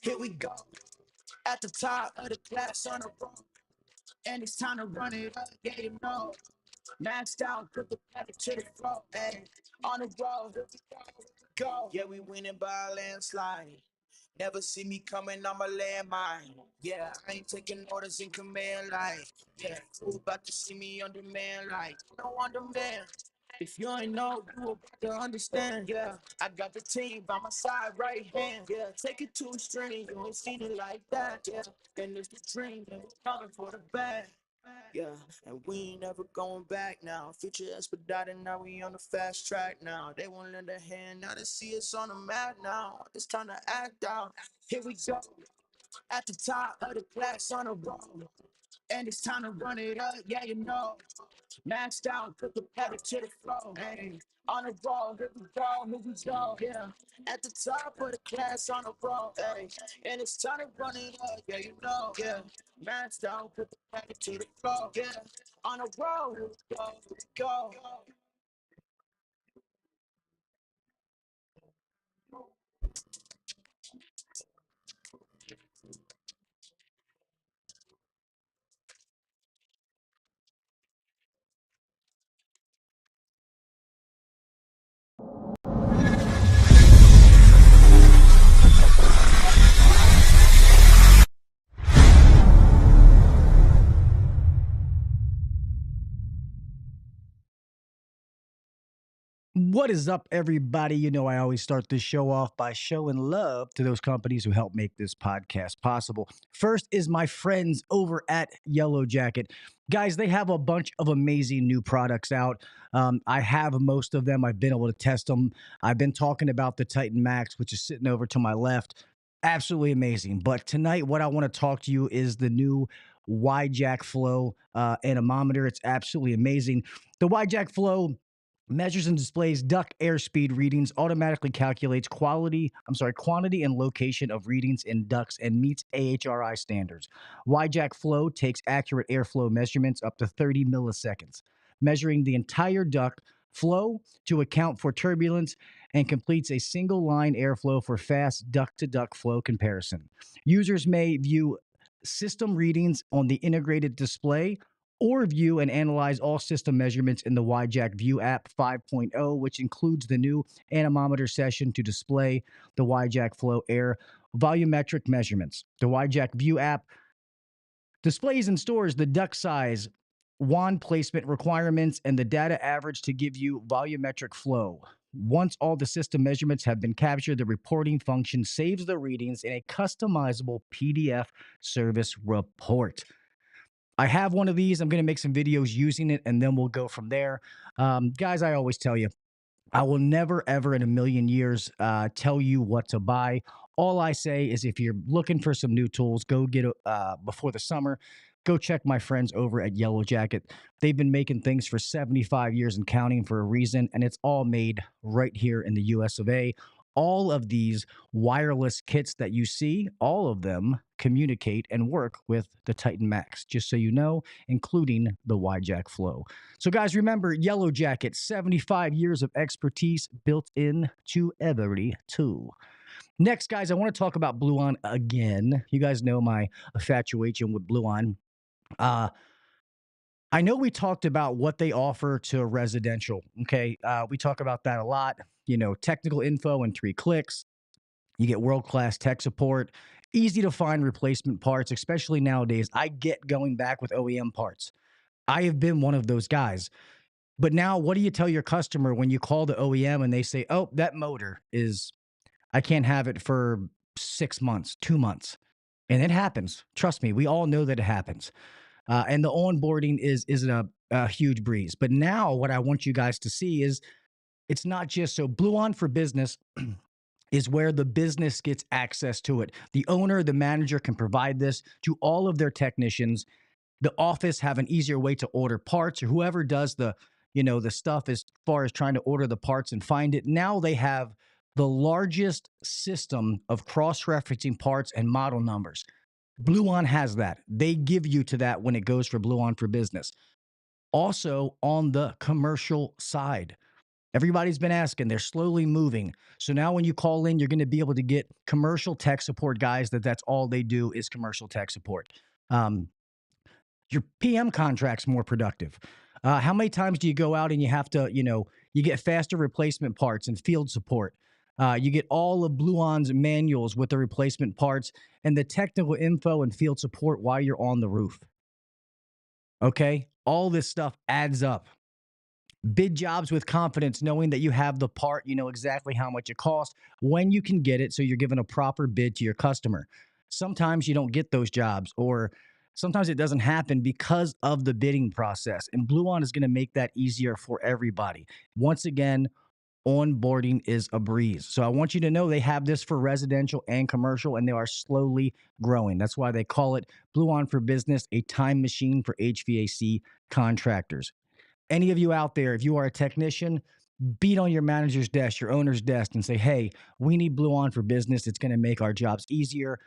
Here we go. At the top of the class on the road. And it's time to run it up. Yeah, you know. Maxed out, put the pedal to the floor. Hey, on the road. Here we go. Here we go. Yeah, we winning by a landslide. Never see me coming on my landmine. Yeah, I ain't taking orders in command like. Yeah, who about to see me on demand like. No on demand. If you ain't know, you about to understand. Yeah, I got the team by my side, right hand. Yeah, take it to a string. You ain't seen it like that. Yeah, and it's the dream. And we're coming for the bag. Yeah, and we ain't never going back now. Future expedited, now we on the fast track now. They won't lend a hand, now they see us on the map now. It's time to act out. Here we go. At the top of the class on the road. And it's time to run it up, yeah, you know. Maxed out, put the pedal to the floor. Hey, on the road, here we go, here we go, yeah. At the top of the class on the road, hey. And it's time to run it up, yeah, you know, yeah. Maxed out, put the pedal to the floor, yeah. On the road, here we go, here we go. What is up, everybody? You know, I always start this show off by showing love to those companies who help make this podcast possible. First is my friends over at Yellow Jacket. Guys, they have a bunch of amazing new products out. I have most of them. I've been able to test them. I've been talking about the Titan Max, which is sitting over to my left. Absolutely amazing. But tonight, what I want to talk to you is the new YJack Flow anemometer. It's absolutely amazing. The YJack Flow measures and displays duct airspeed readings, automatically calculates quantity and location of readings in ducts, and meets AHRI standards. YJack Flow takes accurate airflow measurements up to 30 milliseconds, measuring the entire duct flow to account for turbulence, and completes a single line airflow for fast duct to duct flow comparison. Users may view system readings on the integrated display or view and analyze all system measurements in the YJack View app 5.0, which includes the new anemometer session to display the YJack Flow Air volumetric measurements. The YJack View app displays and stores the duct size, wand placement requirements, and the data average to give you volumetric flow. Once all the system measurements have been captured, the reporting function saves the readings in a customizable PDF service report. I have one of these. I'm going to make some videos using it, and then we'll go from there. Guys, I always tell you, I will never, ever in a million years tell you what to buy. All I say is if you're looking for some new tools, go get it before the summer. Go check my friends over at Yellow Jacket. They've been making things for 75 years and counting for a reason, and it's all made right here in the US of A. All of these wireless kits that you see, all of them communicate and work with the Titan Max, just so you know, including the YJack Flow. So, guys, remember Yellow Jacket, 75 years of expertise built into every tool. Next, guys, I want to talk about Blue On again. You guys know my infatuation with Blue On. Uh, I know we talked about what they offer to residential. Okay. We talk about that a lot. You know, technical info in 3 clicks. You get world class tech support, easy to find replacement parts, especially nowadays. I get going back with OEM parts. I have been one of those guys. But now, what do you tell your customer when you call the OEM and they say, oh, that motor is, I can't have it for 6 months, 2 months? And it happens. Trust me, we all know that it happens. And the onboarding isn't a huge breeze. But now, what I want you guys to see is it's not just so Blue On for Business is where the business gets access to it. The owner, the manager can provide this to all of their technicians. The office have an easier way to order parts, or whoever does the stuff as far as trying to order the parts and find it. Now they have the largest system of cross-referencing parts and model numbers. Blue On has that. They give you to that when it goes for Blue On for Business. Also, on the commercial side, Everybody's been asking. They're slowly moving. So now when you call in, you're going to be able to get commercial tech support guys that's all they do is commercial tech support. Um, your PM contract's more productive. How many times do you go out and you have to, you get faster replacement parts and field support? You get all of Blue On's manuals with the replacement parts and the technical info and field support while you're on the roof. Okay? All this stuff adds up. Bid jobs with confidence, knowing that you have the part, you know exactly how much it costs, when you can get it, so you're giving a proper bid to your customer. Sometimes you don't get those jobs, or sometimes it doesn't happen because of the bidding process. And Blue On is going to make that easier for everybody. Once again, onboarding is a breeze. So I want you to know they have this for residential and commercial, and they are slowly growing. That's why they call it Blue On for Business, a time machine for HVAC contractors. Any of you out there, if you are a technician, beat on your manager's desk, your owner's desk, and say, hey, we need Blue On for Business. It's going to make our jobs easier.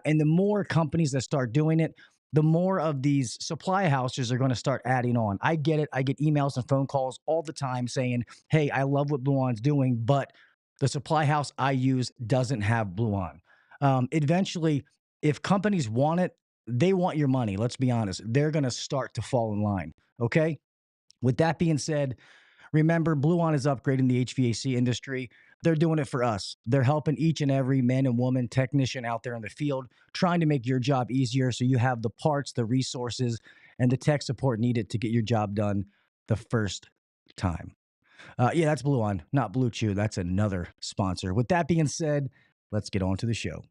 And the more companies that start doing it, the more of these supply houses are going to start adding on. I get it. I get emails and phone calls all the time saying, hey, I love what Blue On's doing, but the supply house I use doesn't have Blue On. Eventually, if companies want it, they want your money. Let's be honest. They're going to start to fall in line. Okay. With that being said, remember, Blue On is upgrading the HVAC industry. They're doing it for us. They're helping each and every man and woman technician out there in the field, trying to make your job easier so you have the parts, the resources, and the tech support needed to get your job done the first time. Yeah, that's Blue On, not Blue Chew. That's another sponsor. With that being said, let's get on to the show.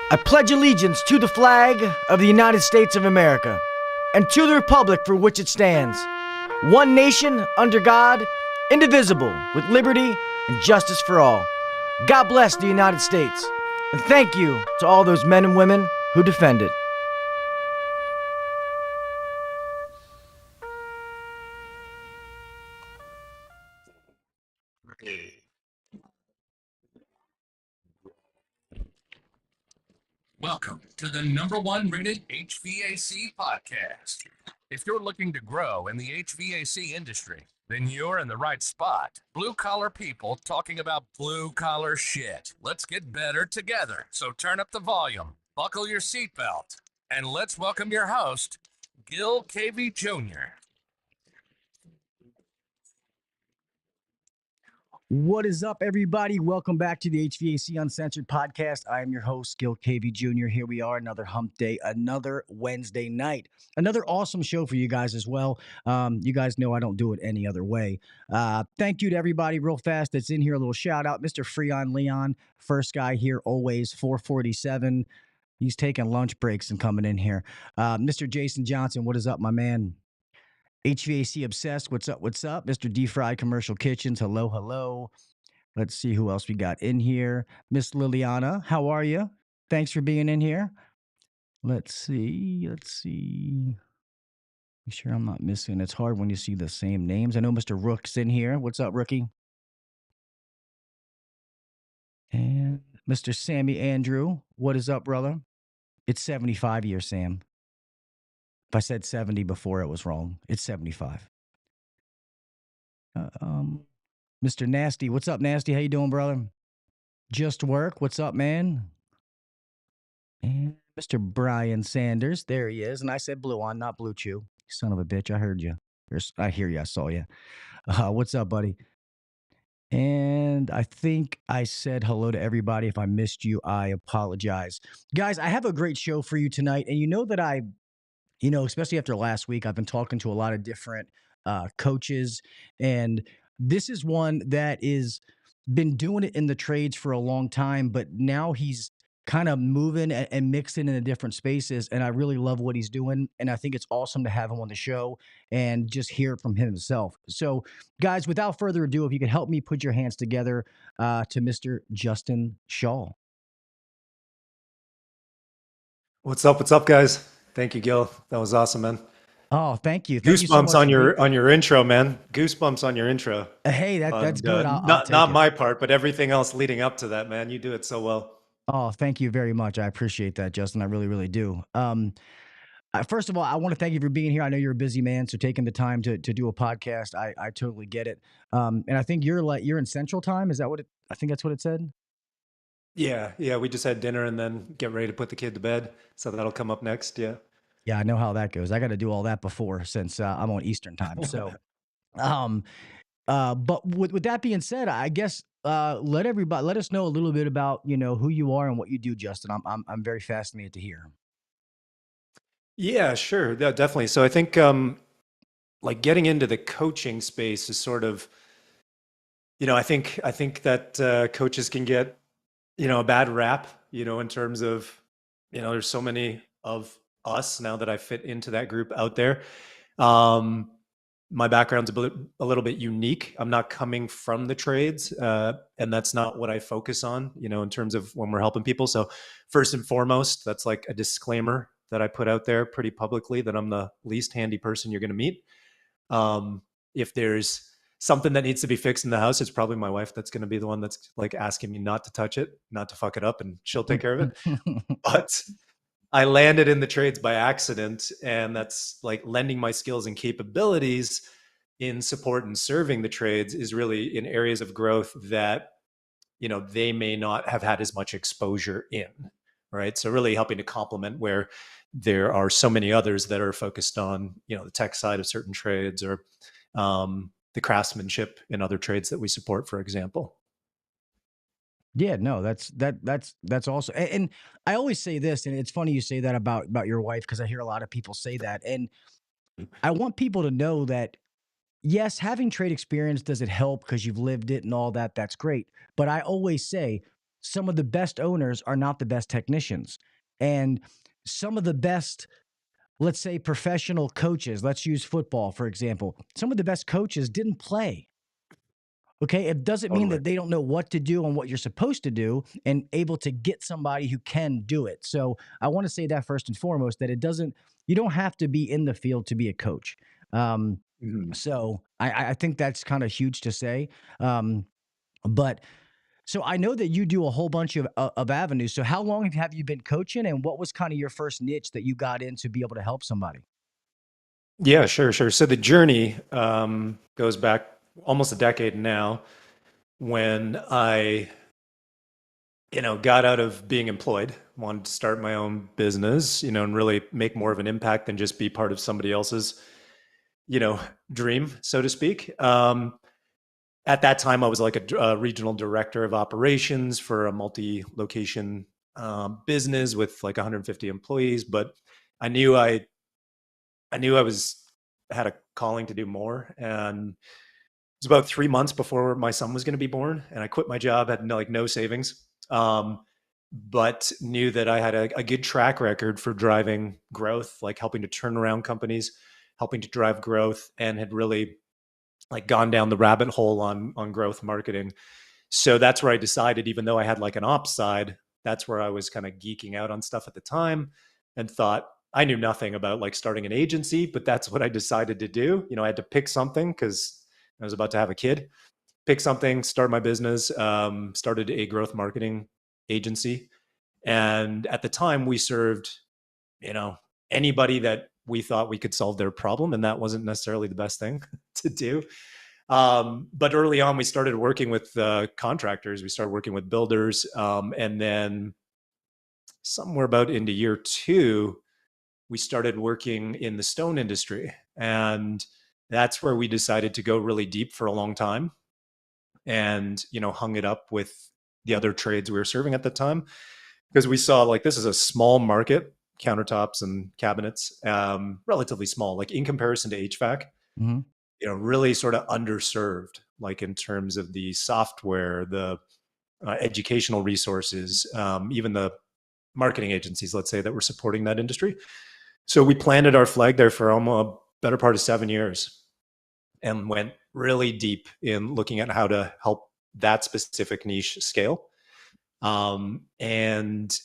I pledge allegiance to the flag of the United States of America and to the republic for which it stands, one nation under God, indivisible, with liberty and justice for all. God bless the United States, and thank you to all those men and women who defend it. Welcome to the #1 rated HVAC podcast. If you're looking to grow in the HVAC industry, then you're in the right spot. Blue collar people talking about blue collar shit. Let's get better together. So turn up the volume, buckle your seatbelt, and let's welcome your host, Gil Cavey Jr. What is up, everybody? Welcome back to the HVAC Uncensored Podcast. I am your host, Gil Cavey Jr. Here we are, another hump day, another Wednesday night. Another awesome show for you guys as well. You guys know I don't do it any other way. Thank you to everybody real fast that's in here. A little shout out, Mr. Freon Leon, first guy here always, 447. He's taking lunch breaks and coming in here. Mr. Jason Johnson, what is up, my man? HVAC Obsessed, what's up, what's up? Mr. D-Fried Commercial Kitchens, hello, hello. Let's see who else we got in here. Miss Liliana, how are you? Thanks for being in here. Let's see. Make sure I'm not missing. It's hard when you see the same names. I know Mr. Rook's in here. What's up, Rookie? And Mr. Sammy Andrew, what is up, brother? It's 75 years, Sam. If I said 70 before, it was wrong. It's 75. Mr. Nasty, what's up, Nasty? How you doing, brother? Just Work, what's up, man? And Mr. Brian Sanders, there he is. And I said Blue On, not Blue Chew. Son of a bitch, I heard you. I hear you, I saw you. What's up, buddy? And I think I said hello to everybody. If I missed you, I apologize. Guys, I have a great show for you tonight. And you know that especially after last week, I've been talking to a lot of different coaches, and this is one that is been doing it in the trades for a long time, but now he's kind of moving and mixing into different spaces, and I really love what he's doing, and I think it's awesome to have him on the show and just hear it from him himself. So, guys, without further ado, if you could help me put your hands together to Mr. Justin Shaw. What's up, guys? Thank you, Gil. That was awesome, man. Oh, thank you. Thank you so Goosebumps much on your intro, man. Goosebumps on your intro. Hey, that's good. I'll not take it. my part, but everything else leading up to that, man. You do it so well. Oh, thank you very much. I appreciate that, Justin. I really, really do. First of all, I want to thank you for being here. I know you're a busy man, so taking the time to do a podcast, I totally get it. And I think you're in Central Time. Is that what it? I think that's what it said. Yeah. We just had dinner and then get ready to put the kid to bed. So that'll come up next. Yeah. Yeah, I know how that goes. I got to do all that before since I'm on Eastern Time. So, um, but with that being said, I guess let us know a little bit about who you are and what you do, Justin. I'm very fascinated to hear. Yeah, sure. Yeah, definitely. So I think like getting into the coaching space is sort of, I think that coaches can get, a bad rap, in terms of, there's so many of us now that I fit into that group out there. Um, my background's a little bit unique. I'm not coming from the trades, and that's not what I focus on, in terms of when we're helping people. So first and foremost, that's like a disclaimer that I put out there pretty publicly that I'm the least handy person you're going to meet. If there's something that needs to be fixed in the house, it's probably my wife that's going to be the one that's like asking me not to touch it, not to fuck it up, and she'll take care of it. But I landed in the trades by accident, and that's like lending my skills and capabilities in support and serving the trades is really in areas of growth that, they may not have had as much exposure in, right? So really helping to complement where there are so many others that are focused on, the tech side of certain trades or the craftsmanship in other trades that we support, for example. Yeah, no, that's awesome. And I always say this, and it's funny you say that about your wife because I hear a lot of people say that, and I want people to know that yes, having trade experience does it help because you've lived it and all that. That's great, but I always say some of the best owners are not the best technicians, and some of the best, let's say, professional coaches. Let's use football for example. Some of the best coaches didn't play. Okay, it doesn't mean Totally. that they don't know what to do and what you're supposed to do and able to get somebody who can do it. So I want to say that first and foremost, that you don't have to be in the field to be a coach. Um, Mhm. so I think that's kind of huge to say. But so I know that you do a whole bunch of avenues. So how long have you been coaching, and what was kind of your first niche that you got in to be able to help somebody? Yeah, sure. So the journey goes back almost a decade now when I, got out of being employed, wanted to start my own business, and really make more of an impact than just be part of somebody else's, dream, so to speak. At that time, I was like a regional director of operations for a multi-location business with like 150 employees. But I knew I, I knew I was had a calling to do more, and it was about 3 months before my son was going to be born, and I quit my job, had no savings, but knew that I had a good track record for driving growth, like helping to turn around companies, helping to drive growth, and had really like gone down the rabbit hole on growth marketing. So that's where I decided, even though I had like an ops side, that's where I was kind of geeking out on stuff at the time, and thought I knew nothing about like starting an agency, but that's what I decided to do. I had to pick something because I was about to have a kid. Pick something, start my business. Started a growth marketing agency, and at the time we served, you know, anybody that we thought we could solve their problem, and that wasn't necessarily the best thing to do. But early on, we started working with contractors. We started working with builders, and then somewhere about into year two, we started working in the stone industry, and that's where we decided to go really deep for a long time, and hung it up with the other trades we were serving at the time, because we saw like this is a small market, countertops and cabinets, relatively small, like in comparison to HVAC, Hmm. really sort of underserved, like in terms of the software, the educational resources, even the marketing agencies, let's say, that were supporting that industry. So we planted our flag there for almost a better part of 7 years, and went really deep in looking at how to help that specific niche scale. And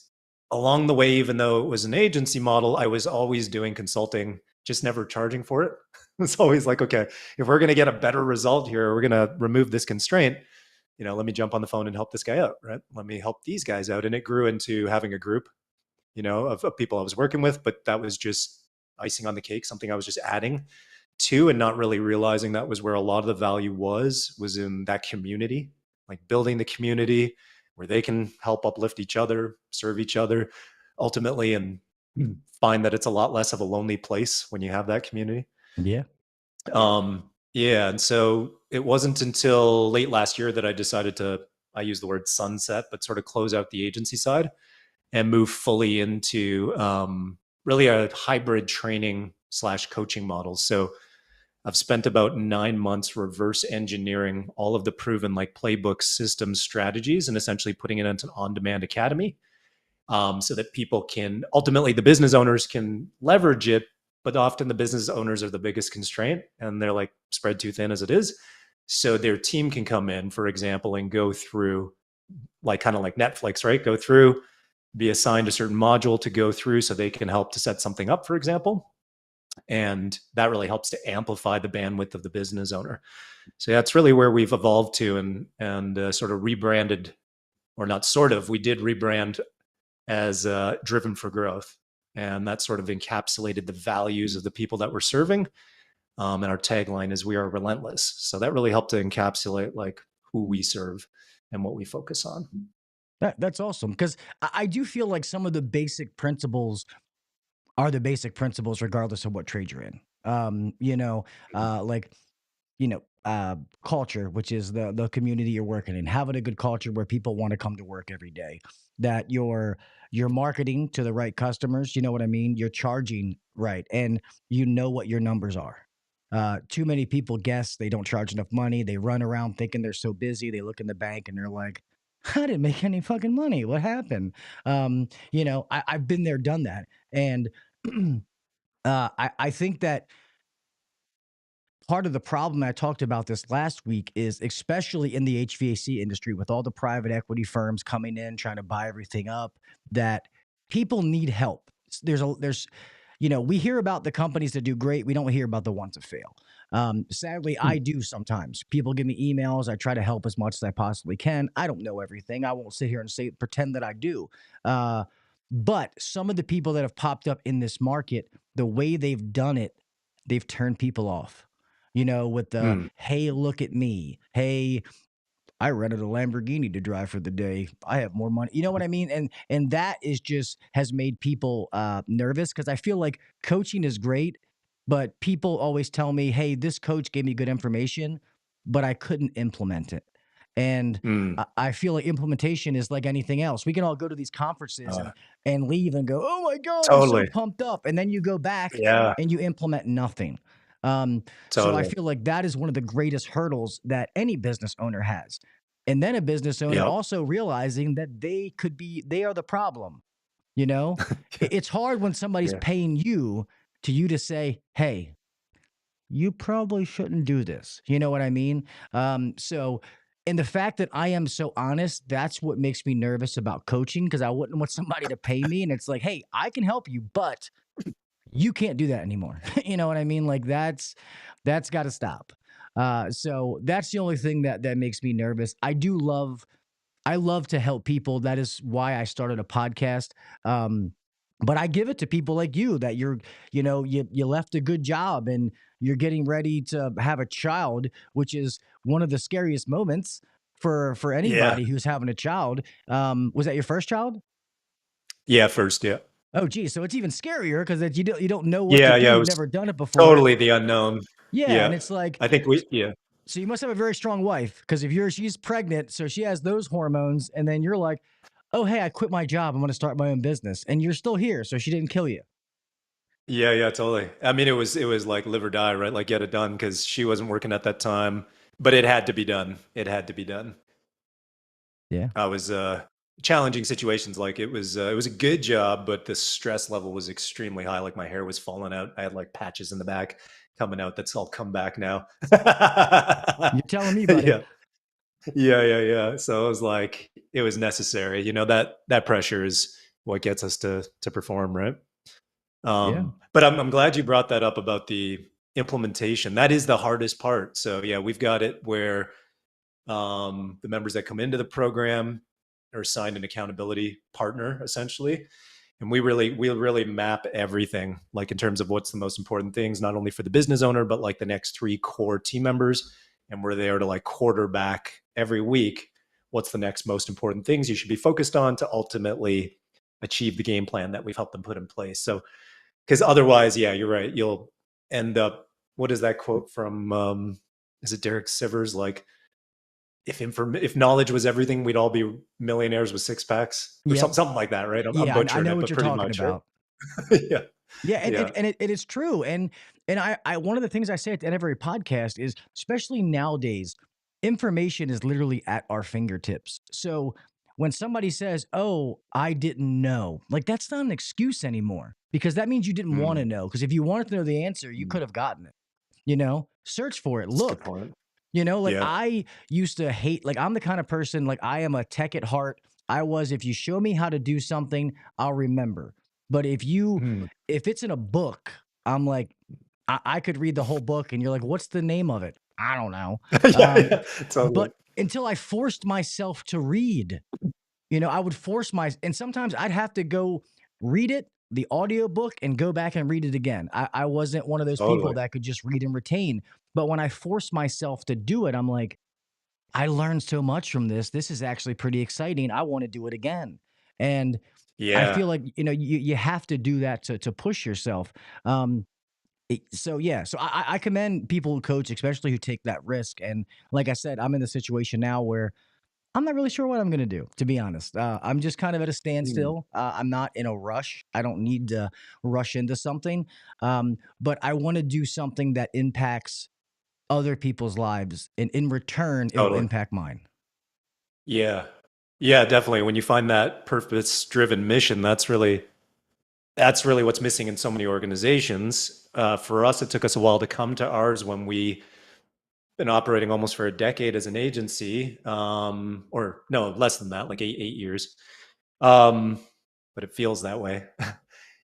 along the way, even though it was an agency model, I was always doing consulting, just never charging for it. It's always like, okay, if we're going to get a better result here, we're going to remove this constraint. let me jump on the phone and help this guy out, right? Let me help these guys out. And it grew into having a group, of people I was working with, but that was just icing on the cake, something I was just adding to, and not really realizing that was where a lot of the value was in that community, like building the community where they can help uplift each other, serve each other ultimately, and find that it's a lot less of a lonely place when you have that community. Yeah. Yeah. And so it wasn't until late last year that I decided I use the word sunset, but sort of close out the agency side and move fully into really a hybrid training / coaching model. So I've spent about 9 months reverse engineering all of the proven like playbook systems strategies and essentially putting it into an on-demand academy, so that people can ultimately, the business owners can leverage it, but often the business owners are the biggest constraint and they're like spread too thin as it is. So their team can come in, for example, and go through kind of like Netflix, right? Go through, be assigned a certain module to go through so they can help to set something up, for example. And that really helps to amplify the bandwidth of the business owner. So that's really where we've evolved to, and sort of rebranded, or not sort of, we did rebrand as Driven for Growth. And that sort of encapsulated the values of the people that we're serving. And our tagline is "We are relentless." So that really helped to encapsulate like who we serve and what we focus on. That's awesome, because I do feel like some of the basic principles are the basic principles regardless of what trade you're in. Like, culture, which is the community you're working in, having a good culture where people want to come to work every day, that you're marketing to the right customers, you know what I mean? You're charging right, and you know what your numbers are. Too many people guess they don't charge enough money. They run around thinking they're so busy. They look in the bank and they're like, I didn't make any fucking money. What happened? I've been there, done that. And I think that part of the problem, I talked about this last week, is especially in the HVAC industry with all the private equity firms coming in, trying to buy everything up, that people need help. We hear about the companies that do great. We don't hear about the ones that fail. Sadly, I do sometimes. People give me emails. I try to help as much as I possibly can. I don't know everything. I won't sit here and pretend that I do. But some of the people that have popped up in this market, the way they've done it, they've turned people off. With the, hey, look at me. Hey, I rented a Lamborghini to drive for the day. I have more money. You know what I mean? And that is just has made people nervous, because I feel like coaching is great, but people always tell me, hey, this coach gave me good information, but I couldn't implement it. And I feel like implementation is like anything else. We can all go to these conferences and leave and go, oh my God, Totally. I'm so pumped up. And then you go back Yeah. and you implement nothing. So I feel like that is one of the greatest hurdles that any business owner has. And then a business owner also realizing that they are the problem. It's hard when somebody's paying you to say, hey, you probably shouldn't do this. You know what I mean? And the fact that I am so honest, that's what makes me nervous about coaching, because I wouldn't want somebody to pay me and it's like, hey, I can help you, but you can't do that anymore. You know what I mean? Like that's got to stop. So that's the only thing that makes me nervous. I love to help people. That is why I started a podcast. But I give it to people like you that you left a good job and you're getting ready to have a child, which is one of the scariest moments for anybody who's having a child. Was that your first child? Yeah, first, yeah. Oh, geez. So it's even scarier because you don't know what to do. You've never done it before. Totally the unknown. Yeah. And it's like, I think so you must have a very strong wife, because if she's pregnant, so she has those hormones, and then you're like, oh, hey, I quit my job. I'm going to start my own business. And you're still here. So she didn't kill you. Yeah, totally. I mean, it was like live or die, right? Like get it done, because she wasn't working at that time, but it had to be done. It had to be done. Yeah. I was challenging situations. Like it was a good job, but the stress level was extremely high. Like my hair was falling out. I had like patches in the back coming out. That's all come back now. You're telling me, buddy. Yeah. So it was like, it was necessary. That pressure is what gets us to perform, right? But I'm glad you brought that up about the implementation. That is the hardest part. So yeah, we've got it where The members that come into the program are assigned an accountability partner, essentially. And we really map everything, like in terms of what's the most important things, not only for the business owner, but like the next 3 core team members. And we're there to like quarterback every week what's the next most important things you should be focused on to ultimately achieve the game plan that we've helped them put in place. So, because otherwise, yeah, you're right. You'll end up, what is that quote from, is it Derek Sivers? Like, if knowledge was everything, we'd all be millionaires with 6-packs or something like that, right? I'm butchering I know it, what but you're pretty talking much, about. right? Yeah. Yeah, and it is true. And I one of the things I say at the end of every podcast is, especially nowadays, information is literally at our fingertips. So when somebody says, "Oh, I didn't know," like that's not an excuse anymore, because that means you didn't want to Mm, know. Because if you wanted to know the answer, you mm. could have gotten it. Search for it. That's a good Look. point. Like Yeah. I used to hate, like I'm the kind of person, like I am a tech at heart. If you show me how to do something, I'll remember. But Mm. if it's in a book, I'm like, I could read the whole book and you're like, what's the name of it? I don't know. Yeah, Um, yeah, totally. but until I forced myself to read, I would and sometimes I'd have to go read it, the audiobook, and go back and read it again. I wasn't one of those people Totally. that could just read and retain. But when I forced myself to do it, I'm like, I learned so much from this. This is actually pretty exciting. I want to do it again. And I Yeah. feel like, you have to do that to push yourself. So yeah, so I commend people who coach, especially who take that risk. And like I said, I'm in the situation now where I'm not really sure what I'm going to do, to be honest. I'm just kind of at a Mm. standstill. I'm not in a rush. I don't need to rush into something. But I want to do something that impacts other people's lives. And in return, it will Totally. impact mine. Yeah. Yeah, definitely. When you find that purpose-driven mission, that's really what's missing in so many organizations. For us, it took us a while to come to ours when we been operating almost for a decade as an agency, or no, less than that, like 8 years. But it feels that way.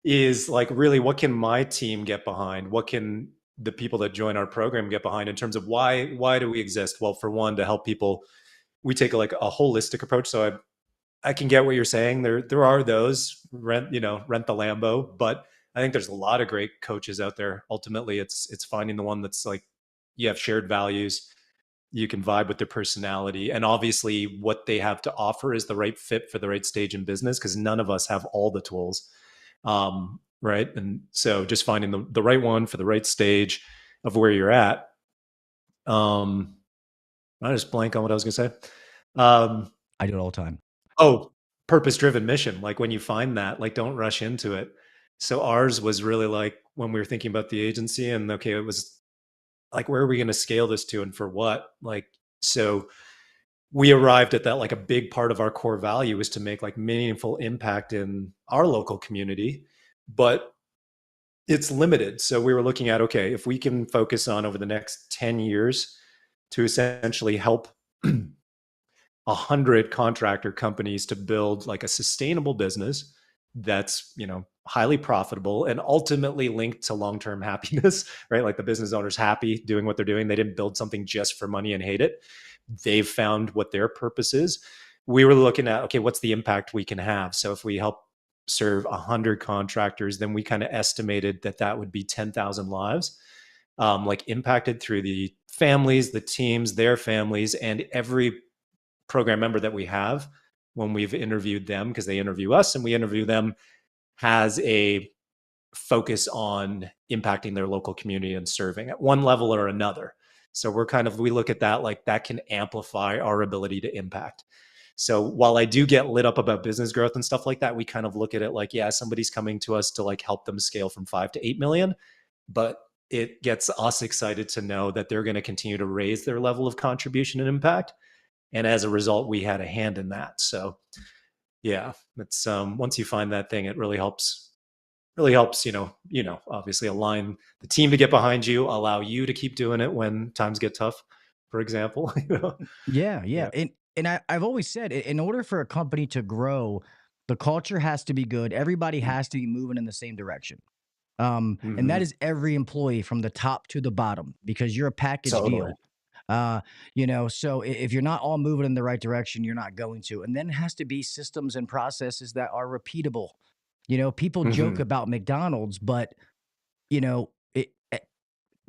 Is like, really, what can my team get behind? What can the people that join our program get behind in terms of why do we exist? Well, for one, to help people, we take like a holistic approach. So I can get what you're saying. There are those rent the Lambo, but I think there's a lot of great coaches out there. Ultimately, it's finding the one that's like, you have shared values, you can vibe with their personality, and obviously what they have to offer is the right fit for the right stage in business, because none of us have all the tools. Right. And so just finding the right one for the right stage of where you're at. I just blank on what I was going to say. I do it all the time. Oh, purpose-driven mission. Like when you find that, like don't rush into it. So ours was really like when we were thinking about the agency, and okay, it was like, where are we going to scale this to and for what? Like, so we arrived at that, like a big part of our core value is to make like meaningful impact in our local community, but it's limited. So we were looking at, okay, if we can focus on over the next 10 years to essentially help 100 contractor companies to build like a sustainable business that's highly profitable and ultimately linked to long-term happiness, right? Like the business owner's happy doing what they're doing. They didn't build something just for money and hate it. They've found what their purpose is. We were looking at, okay, what's the impact we can have? So if we help serve 100 contractors, then we kind of estimated that would be 10,000 lives, like impacted through the families, the teams, their families, and every program member that we have, when we've interviewed them, because they interview us and we interview them, has a focus on impacting their local community and serving at one level or another. So we look at that like that can amplify our ability to impact. So while I do get lit up about business growth and stuff like that, we kind of look at it like, yeah, somebody's coming to us to like help them scale from 5 to 8 million, but it gets us excited to know that they're going to continue to raise their level of contribution and impact. And as a result, we had a hand in that. So yeah, it's once you find that thing, it really helps, obviously align the team to get behind you, allow you to keep doing it when times get tough, for example. Yeah. Yeah. And I've always said, in order for a company to grow, the culture has to be good. Everybody has to be moving in the same direction. And Mm-hmm. that is every employee from the top to the bottom, because you're a package Totally. deal. So if you're not all moving in the right direction, you're not going to. And then it has to be systems and processes that are repeatable. People joke Hmm. about McDonald's, but you know,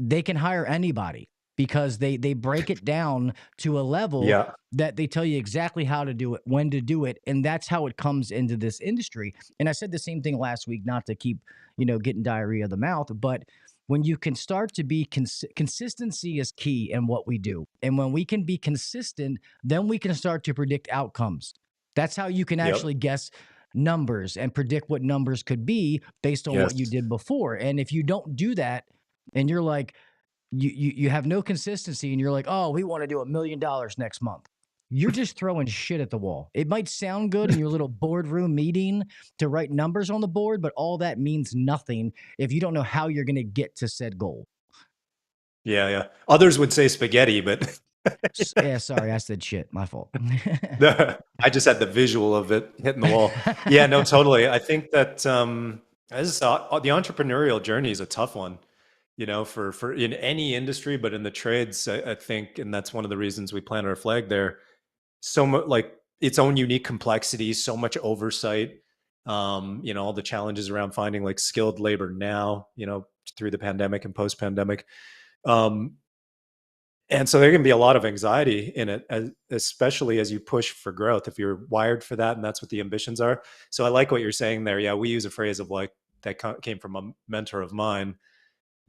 they can hire anybody because they break it down to a level Yeah. that they tell you exactly how to do it, when to do it, and that's how it comes into this industry. And I said the same thing last week, not to keep getting diarrhea of the mouth, but when you can start to be consistency is key in what we do, and when we can be consistent, then we can start to predict outcomes. That's how you can Yep. actually guess numbers and predict what numbers could be based on what you Yes. did before. And if you don't do that, and you're like, you have no consistency, and you're like, oh, we want to do $1 million next month. You're just throwing shit at the wall. It might sound good in your little boardroom meeting to write numbers on the board, but all that means nothing if you don't know how you're going to get to said goal. Yeah. Yeah. Others would say spaghetti, but Yeah, sorry, I said shit. My fault. I just had the visual of it hitting the wall. Yeah, no, totally. I think that the entrepreneurial journey is a tough one, for in any industry, but in the trades, I think, and that's one of the reasons we planted our flag there. So much like its own unique complexity, so much oversight. All the challenges around finding like skilled labor now, through the pandemic and post-pandemic. And so there can be a lot of anxiety in it, especially as you push for growth, if you're wired for that and that's what the ambitions are. So I like what you're saying there. Yeah, we use a phrase of like that came from a mentor of mine.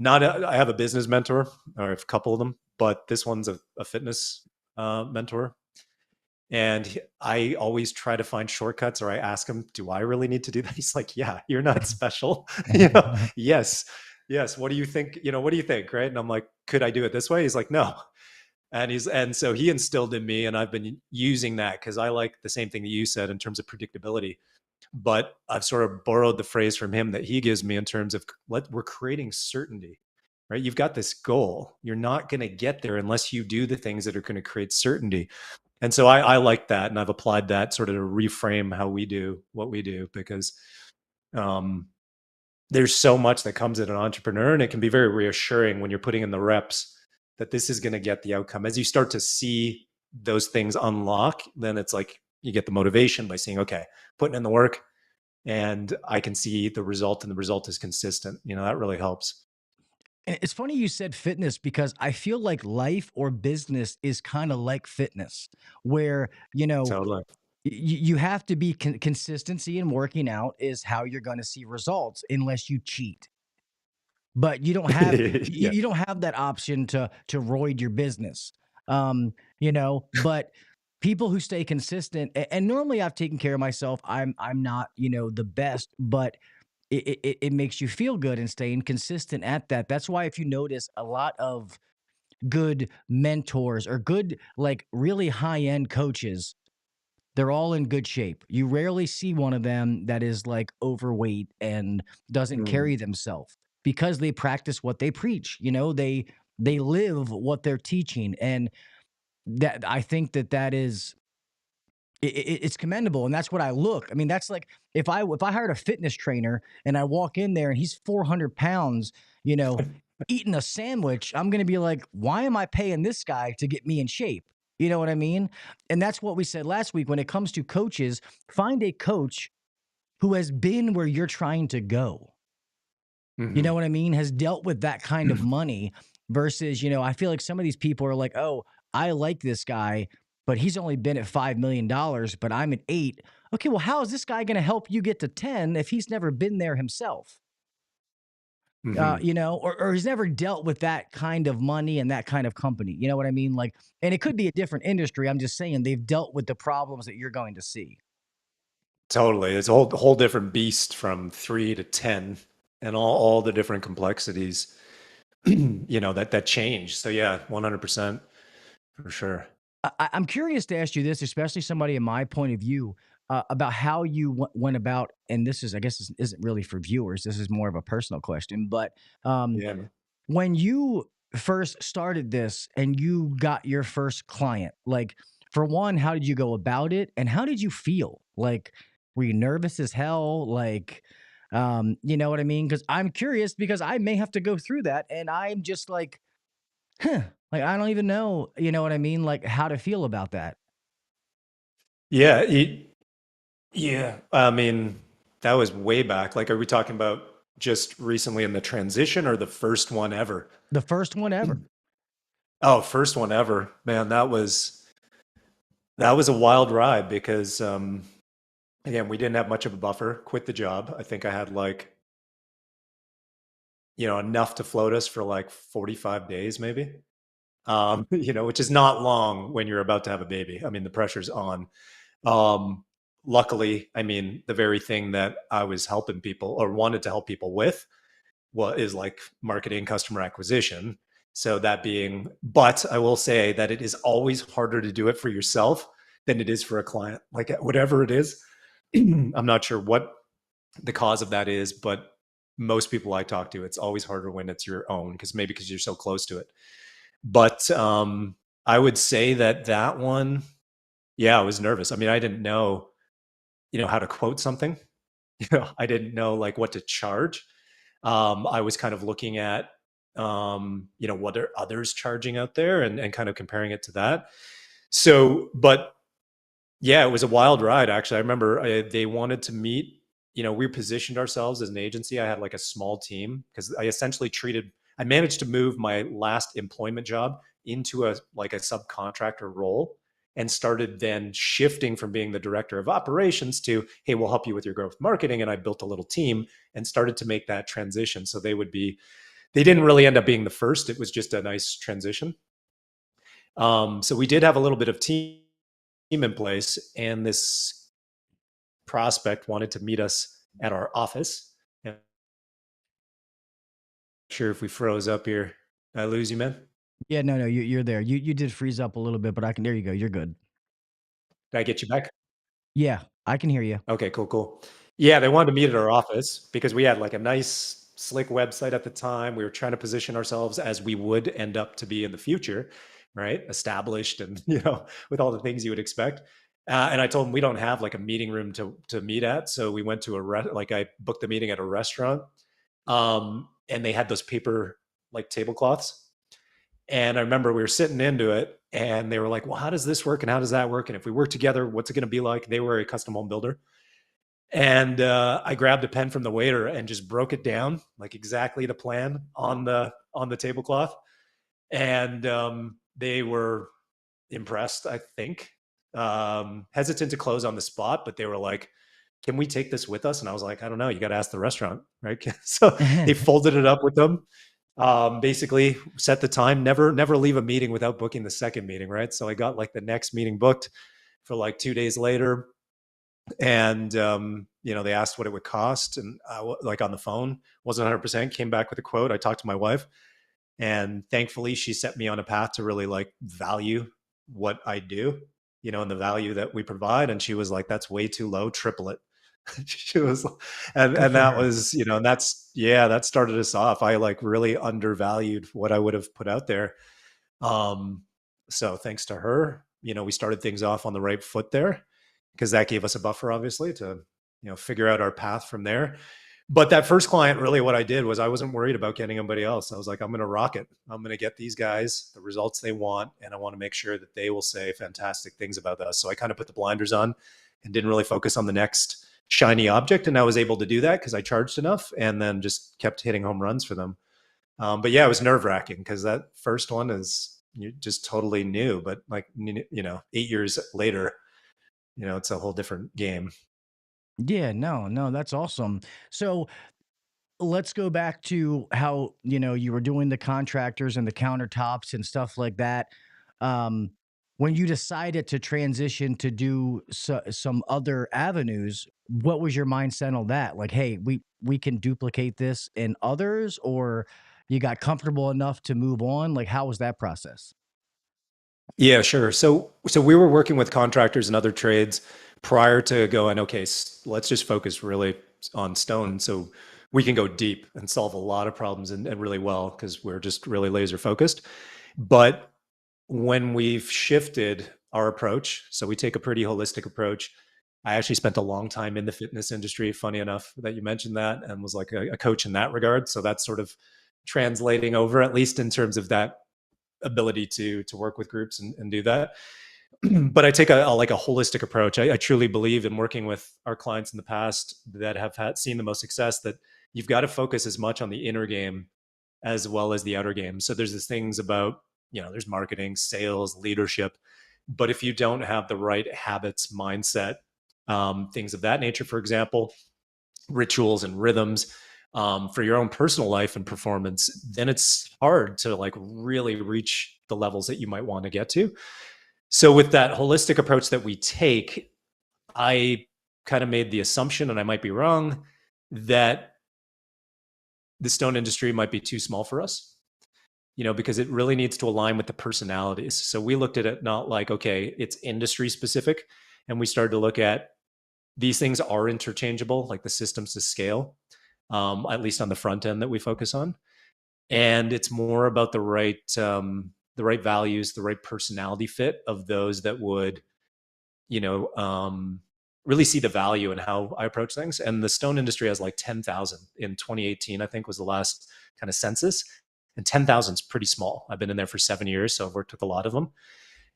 I have a business mentor, or a couple of them, but this one's a fitness mentor. And I always try to find shortcuts, or I ask him, do I really need to do that? He's like, yeah, you're not special. Yes. Yes. What do you think? What do you think? Right. And I'm like, could I do it this way? He's like, no. And so he instilled in me, and I've been using that because I like the same thing that you said in terms of predictability. But I've sort of borrowed the phrase from him that he gives me in terms of we're creating certainty, right? You've got this goal. You're not going to get there unless you do the things that are going to create certainty. And so I like that, and I've applied that sort of to reframe how we do what we do, because there's so much that comes at an entrepreneur, and it can be very reassuring when you're putting in the reps that this is going to get the outcome. As you start to see those things unlock, then it's like you get the motivation by seeing, okay, putting in the work, and I can see the result, and the result is consistent. That really helps. It's funny you said fitness, because I feel like life or business is kind of like fitness, where, Totally. you have to be consistency in working out is how you're going to see results, unless you cheat. But you don't have Yeah. you don't have that option to roid your business. But people who stay consistent, and normally I've taken care of myself. I'm not, the best, but it makes you feel good, and staying consistent at that. That's why, if you notice, a lot of good mentors or good, like, really high end coaches, they're all in good shape. You rarely see one of them that is like overweight and doesn't Mm. carry themselves, because they practice what they preach. They live what they're teaching, and that, I think that is, it's commendable, and that's what I look. I mean, that's like, if I hired a fitness trainer and I walk in there and he's 400 pounds, eating a sandwich, I'm going to be like, why am I paying this guy to get me in shape? You know what I mean? And that's what we said last week. When it comes to coaches, find a coach who has been where you're trying to go. You know Mhm. what I mean? Has dealt with that kind of money, versus, I feel like some of these people are like, oh, I like this guy, but he's only been at $5 million, but I'm at 8. Okay, well, how is this guy going to help you get to 10 if he's never been there himself? Mhm. Or he's never dealt with that kind of money and that kind of company. You know what I mean? Like, and it could be a different industry. I'm just saying they've dealt with the problems that you're going to see. Totally. It's a whole different beast from 3 to 10, and all the different complexities, that change. So yeah, 100% for sure. I'm curious to ask you this, especially somebody in my point of view, about how you went about, and this is, I guess, this isn't really for viewers. This is more of a personal question, but Yeah. Man. when you first started this and you got your first client, like, for one, how did you go about it, and how did you feel? Like, were you nervous as hell? Like, you know what I mean? Because I'm curious, because I may have to go through that, and I'm just like, Like, I don't even know, you know what I mean? Like, how to feel about that. Yeah. Yeah. I mean, that was way back. Like, are we talking about just recently in the transition or the first one ever? The first one ever. Oh, first one ever. Man, that was a wild ride because again, we didn't have much of a buffer. Quit the job. I think I had like, enough to float us for like 45 days maybe. Which is not long when you're about to have a baby. I mean, the pressure's on. Um, Luckily, I mean, the very thing that I was helping people or wanted to help people with is like marketing, customer acquisition. So that being, but I will say that it is always harder to do it for yourself than it is for a client. Like whatever it is, I'm not sure what the cause of that is, but most people I talk to, it's always harder when it's your own because you're so close to it. But I would say that one, yeah, I was nervous. I mean, I didn't know, how to quote something. I didn't know like what to charge. I was kind of looking at, what are others charging out there and kind of comparing it to that. So, but yeah, it was a wild ride. Actually, I remember they wanted to meet. We positioned ourselves as an agency. I had like a small team because I managed to move my last employment job into a subcontractor role and started then shifting from being the director of operations to, hey, we'll help you with your growth marketing. And I built a little team and started to make that transition. So they didn't really end up being the first. It was just a nice transition. So we did have a little bit of team in place, and this prospect wanted to meet us at our office. And I'm not sure if we froze up here. Did I lose you, man? Yeah, no, you're there. You did freeze up a little bit, but there you go. You're good. Did I get you back? Yeah, I can hear you. Okay, cool. Yeah, they wanted to meet at our office because we had like a nice, slick website at the time. We were trying to position ourselves as we would end up to be in the future, right? Established and, with all the things you would expect. And I told them we don't have like a meeting room to meet at. So we went to I booked the meeting at a restaurant. And they had those paper like tablecloths. And I remember we were sitting into it and they were like, well, how does this work? And how does that work? And if we work together, what's it going to be like? They were a custom home builder. And I grabbed a pen from the waiter and just broke it down, like exactly the plan on the tablecloth. And they were impressed, I think. Hesitant to close on the spot, but they were like, can we take this with us? And I was like, I don't know. You got to ask the restaurant, right? So they folded it up with them. Basically set the time, never leave a meeting without booking the second meeting, right? So I got like the next meeting booked for like 2 days later. And, they asked what it would cost. And like on the phone, wasn't 100%, came back with a quote. I talked to my wife and thankfully she set me on a path to really like value what I do, and the value that we provide. And she was like, that's way too low, triple it. She was, and that was, and that started us off. I like really undervalued what I would have put out there. So thanks to her, we started things off on the right foot there because that gave us a buffer, obviously, to, figure out our path from there. But that first client, really what I did was I wasn't worried about getting anybody else. I was like, I'm going to rock it. I'm going to get these guys the results they want. And I want to make sure that they will say fantastic things about us. So I kind of put the blinders on and didn't really focus on the next shiny object. And I was able to do that because I charged enough and then just kept hitting home runs for them. But yeah, it was nerve wracking because that first one is just totally new, but like, 8 years later, it's a whole different game. Yeah, no, that's awesome. So let's go back to how, you were doing the contractors and the countertops and stuff like that. Um, when you decided to transition to do some other avenues, what was your mindset on that? Like, hey, we can duplicate this in others, or you got comfortable enough to move on? Like, how was that process? Yeah, sure. So we were working with contractors and other trades prior to going, okay, let's just focus really on stone so we can go deep and solve a lot of problems and really well because we're just really laser focused. But when we've shifted our approach, so we take a pretty holistic approach. I actually spent a long time in the fitness industry, funny enough that you mentioned that, and was like a coach in that regard. So that's sort of translating over, at least in terms of that ability to work with groups and do that. But I take a holistic approach. I truly believe in working with our clients in the past that have seen the most success, that you've got to focus as much on the inner game as well as the outer game. So there's these things about, there's marketing, sales, leadership. But if you don't have the right habits, mindset, things of that nature, for example, rituals and rhythms, for your own personal life and performance, then it's hard to like really reach the levels that you might want to get to. So with that holistic approach that we take, I kind of made the assumption, and I might be wrong, that the stone industry might be too small for us, because it really needs to align with the personalities. So we looked at it not like, okay, it's industry specific. And we started to look at these things are interchangeable, like the systems to scale, at least on the front end that we focus on. And it's more about the right values, the right personality fit of those that would, really see the value in how I approach things. And the stone industry has like 10,000 in 2018, I think was the last kind of census. And 10,000 is pretty small. I've been in there for 7 years, so I've worked with a lot of them.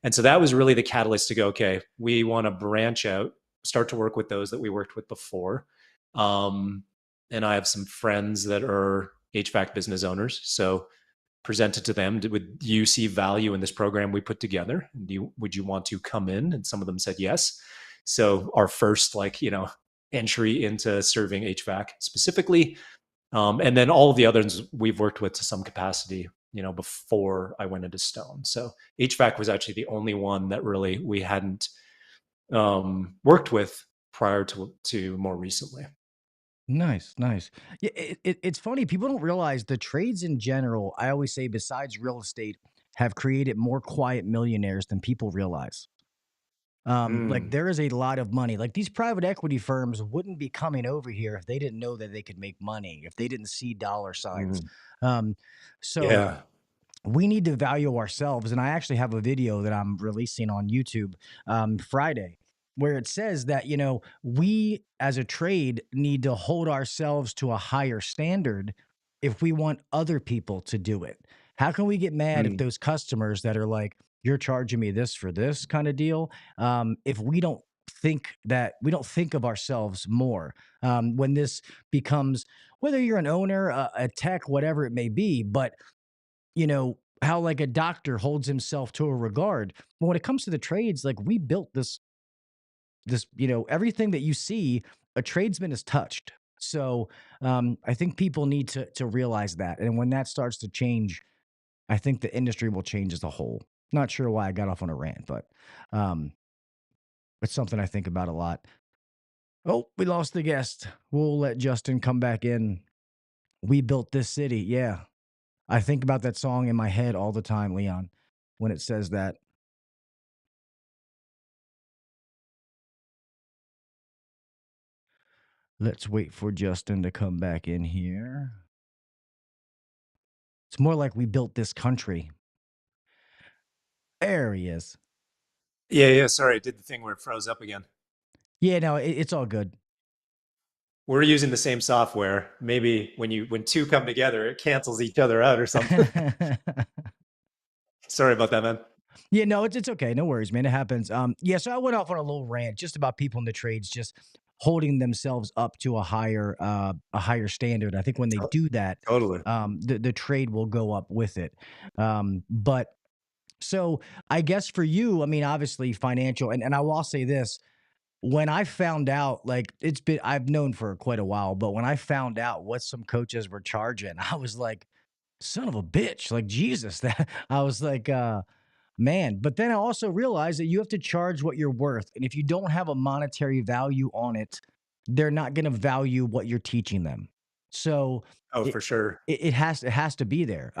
And so that was really the catalyst to go, okay, we want to branch out, start to work with those that we worked with before. And I have some friends that are HVAC business owners. So presented to them, would you see value in this program we put together? Would you want to come in? And some of them said yes. So our first entry into serving HVAC specifically. And then all of the others we've worked with to some capacity, before I went into stone. So HVAC was actually the only one that really we hadn't worked with prior to more recently. Nice. Yeah, it's funny. People don't realize the trades in general, I always say, besides real estate, have created more quiet millionaires than people realize. Like there is a lot of money. Like these private equity firms wouldn't be coming over here if they didn't know that they could make money, if they didn't see dollar signs. So Yeah. we need to value ourselves. And I actually have a video that I'm releasing on YouTube Friday, where it says that, we as a trade need to hold ourselves to a higher standard if we want other people to do it. How can we get mad if those customers that are like, you're charging me this for this kind of deal, if we don't think of ourselves more, when this becomes, whether you're an owner, a tech, whatever it may be, but how like a doctor holds himself to a regard. But when it comes to the trades, like we built this, everything that you see, a tradesman is touched. So I think people need to realize that. And when that starts to change, I think the industry will change as a whole. Not sure why I got off on a rant, but it's something I think about a lot. Oh, we lost the guest. We'll let Justin come back in. We built this city. Yeah. I think about that song in my head all the time, Leon, when it says that. Let's wait for Justin to come back in here. It's more like we built this country. There he is. Yeah. Sorry, I did the thing where it froze up again. Yeah, no, it's all good. We're using the same software. Maybe when two come together, it cancels each other out or something. Sorry about that, man. Yeah, no, it's okay. No worries, man. It happens. Yeah, so I went off on a little rant just about people in the trades just holding themselves up to a higher standard. I think when they do that, Totally. The trade will go up with it. But so I guess for you, I mean, obviously financial, and I will say this. When I found out, like I've known for quite a while, but when I found out what some coaches were charging, I was like, son of a bitch, like Jesus, that I was like, man. But then I also realized that you have to charge what you're worth. And if you don't have a monetary value on it, they're not going to value what you're teaching them. So for sure. It has to be there.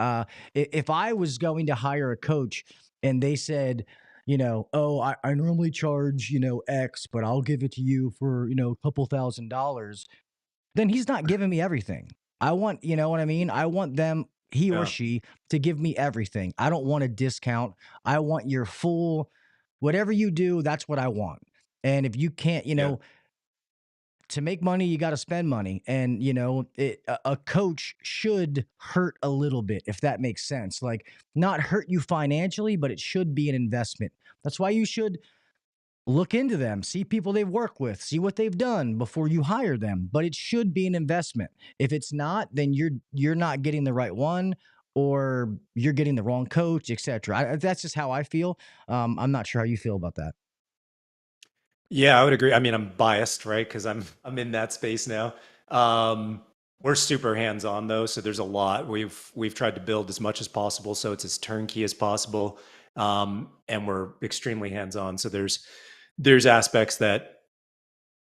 If I was going to hire a coach and they said, I normally charge, X, but I'll give it to you for, a couple $1,000, then he's not giving me everything. I want, you know what I mean? I want them, he or she, to give me everything. I don't want a discount. I want your full, whatever you do, that's what I want. And if you can't, to make money, you got to spend money. And, a coach should hurt a little bit, if that makes sense. Like, not hurt you financially, but it should be an investment. That's why you should look into them, see people they've worked with, see what they've done before you hire them. But it should be an investment. If it's not, then you're not getting the right one, or you're getting the wrong coach, etc. That's just how I feel. I'm not sure how you feel about that. Yeah, I would agree. I mean, I'm biased, right? Because I'm in that space now. We're super hands-on though, so there's a lot. We've tried to build as much as possible, so it's as turnkey as possible, and we're extremely hands-on. So there's aspects that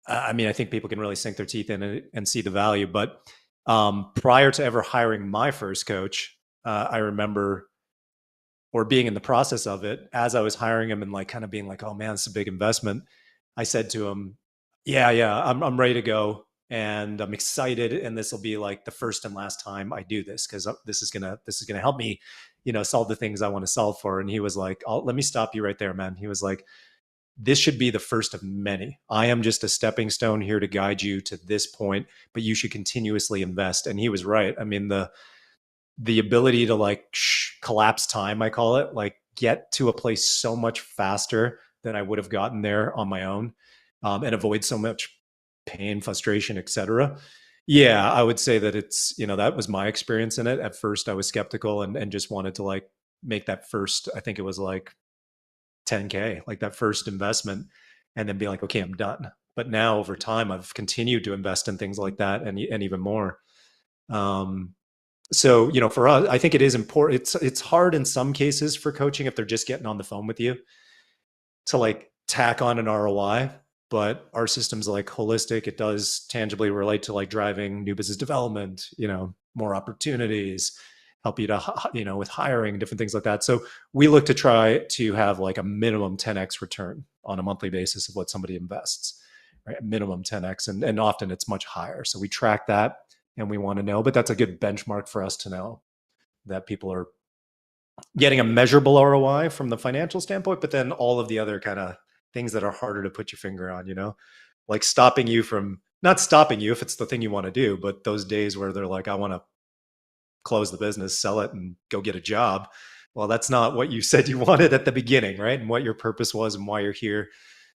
I mean, I think people can really sink their teeth in it and see the value. But prior to ever hiring my first coach, I remember, or being in the process of it, as I was hiring him and like kind of being like, oh man, it's a big investment. I said to him, yeah, I'm ready to go, and I'm excited, and this will be like the first and last time I do this, because this is gonna help me, solve the things I want to solve for. And he was like, let me stop you right there, man. He was like, this should be the first of many. I am just a stepping stone here to guide you to this point, but you should continuously invest. And he was right. I mean, the ability to like collapse time, I call it, like get to a place so much faster than I would have gotten there on my own, and avoid so much pain, frustration, etc. Yeah, I would say that it's, that was my experience in it. At first I was skeptical and just wanted to like make that first, I think it was like 10K, like that first investment, and then be like, okay, I'm done. But now over time, I've continued to invest in things like that and even more. So, for us, I think it is important. It's hard in some cases for coaching, if they're just getting on the phone with you, to like tack on an ROI. But our system's like holistic. It does tangibly relate to like driving new business development, more opportunities, help you to, with hiring, different things like that. So we look to try to have like a minimum 10x return on a monthly basis of what somebody invests, right? Minimum 10x. And often it's much higher. So we track that, and we want to know, but that's a good benchmark for us to know that people are getting a measurable ROI from the financial standpoint, but then all of the other kind of things that are harder to put your finger on, like stopping you from, not stopping you if it's the thing you want to do, but those days where they're like, I want to close the business, sell it, and go get a job. Well, that's not what you said you wanted at the beginning, right? And what your purpose was and why you're here.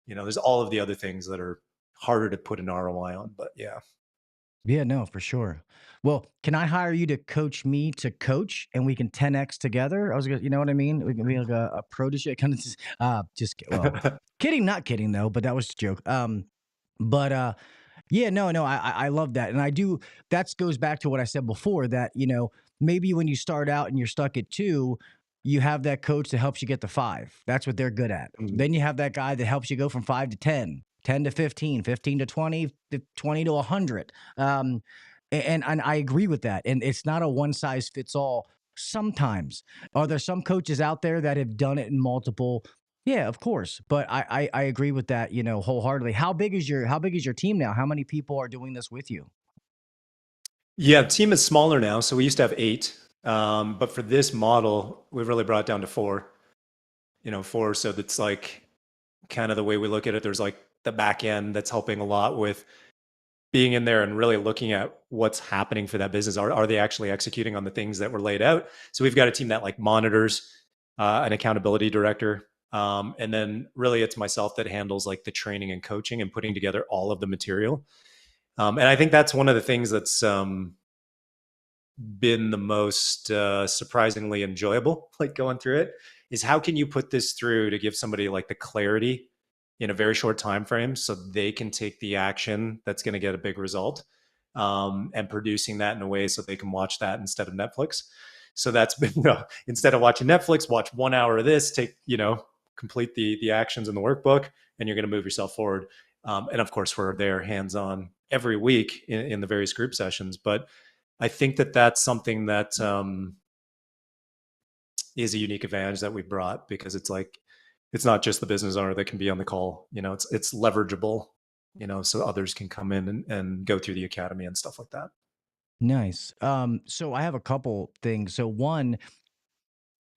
There's all of the other things that are harder to put an ROI on, but yeah. Yeah, no, for sure. Well, can I hire you to coach me to coach, and we can 10x together? I was gonna, you know what I mean? We can be like a protege, kind of well, kidding, not kidding though, but that was a joke. But yeah, no, I love that. And I do, that goes back to what I said before, that, maybe when you start out and you're stuck at 2, you have that coach that helps you get to 5. That's what they're good at. Mhm. Then you have that guy that helps you go from 5 to 10, 10 to 15, 15 to 20, 20 to 100. And I agree with that. And it's not a one size fits all. Sometimes, are there some coaches out there that have done it in multiple? Yeah, of course. But I agree with that, wholeheartedly. How big is your team now? How many people are doing this with you? Yeah, the team is smaller now. So we used to have 8. But for this model, we've really brought it down to 4. 4. So that's like kind of the way we look at it. There's like the back end that's helping a lot with being in there and really looking at what's happening for that business. Are they actually executing on the things that were laid out? So we've got a team that like monitors, an accountability director. And then really it's myself that handles like the training and coaching and putting together all of the material. And I think that's one of the things that's been the most surprisingly enjoyable, like going through it, is how can you put this through to give somebody like the clarity in a very short time frame so they can take the action that's going to get a big result, and producing that in a way so they can watch that instead of Netflix. So that's been, instead of watching Netflix, watch 1 hour of this, complete the actions in the workbook, and you're going to move yourself forward. And of course, we're there hands-on every week in the various group sessions. But I think that that's something that is a unique advantage that we brought, because it's like, it's not just the business owner that can be on the call. It's leverageable, so others can come in and go through the academy and stuff like that. Nice. So I have a couple things. So one,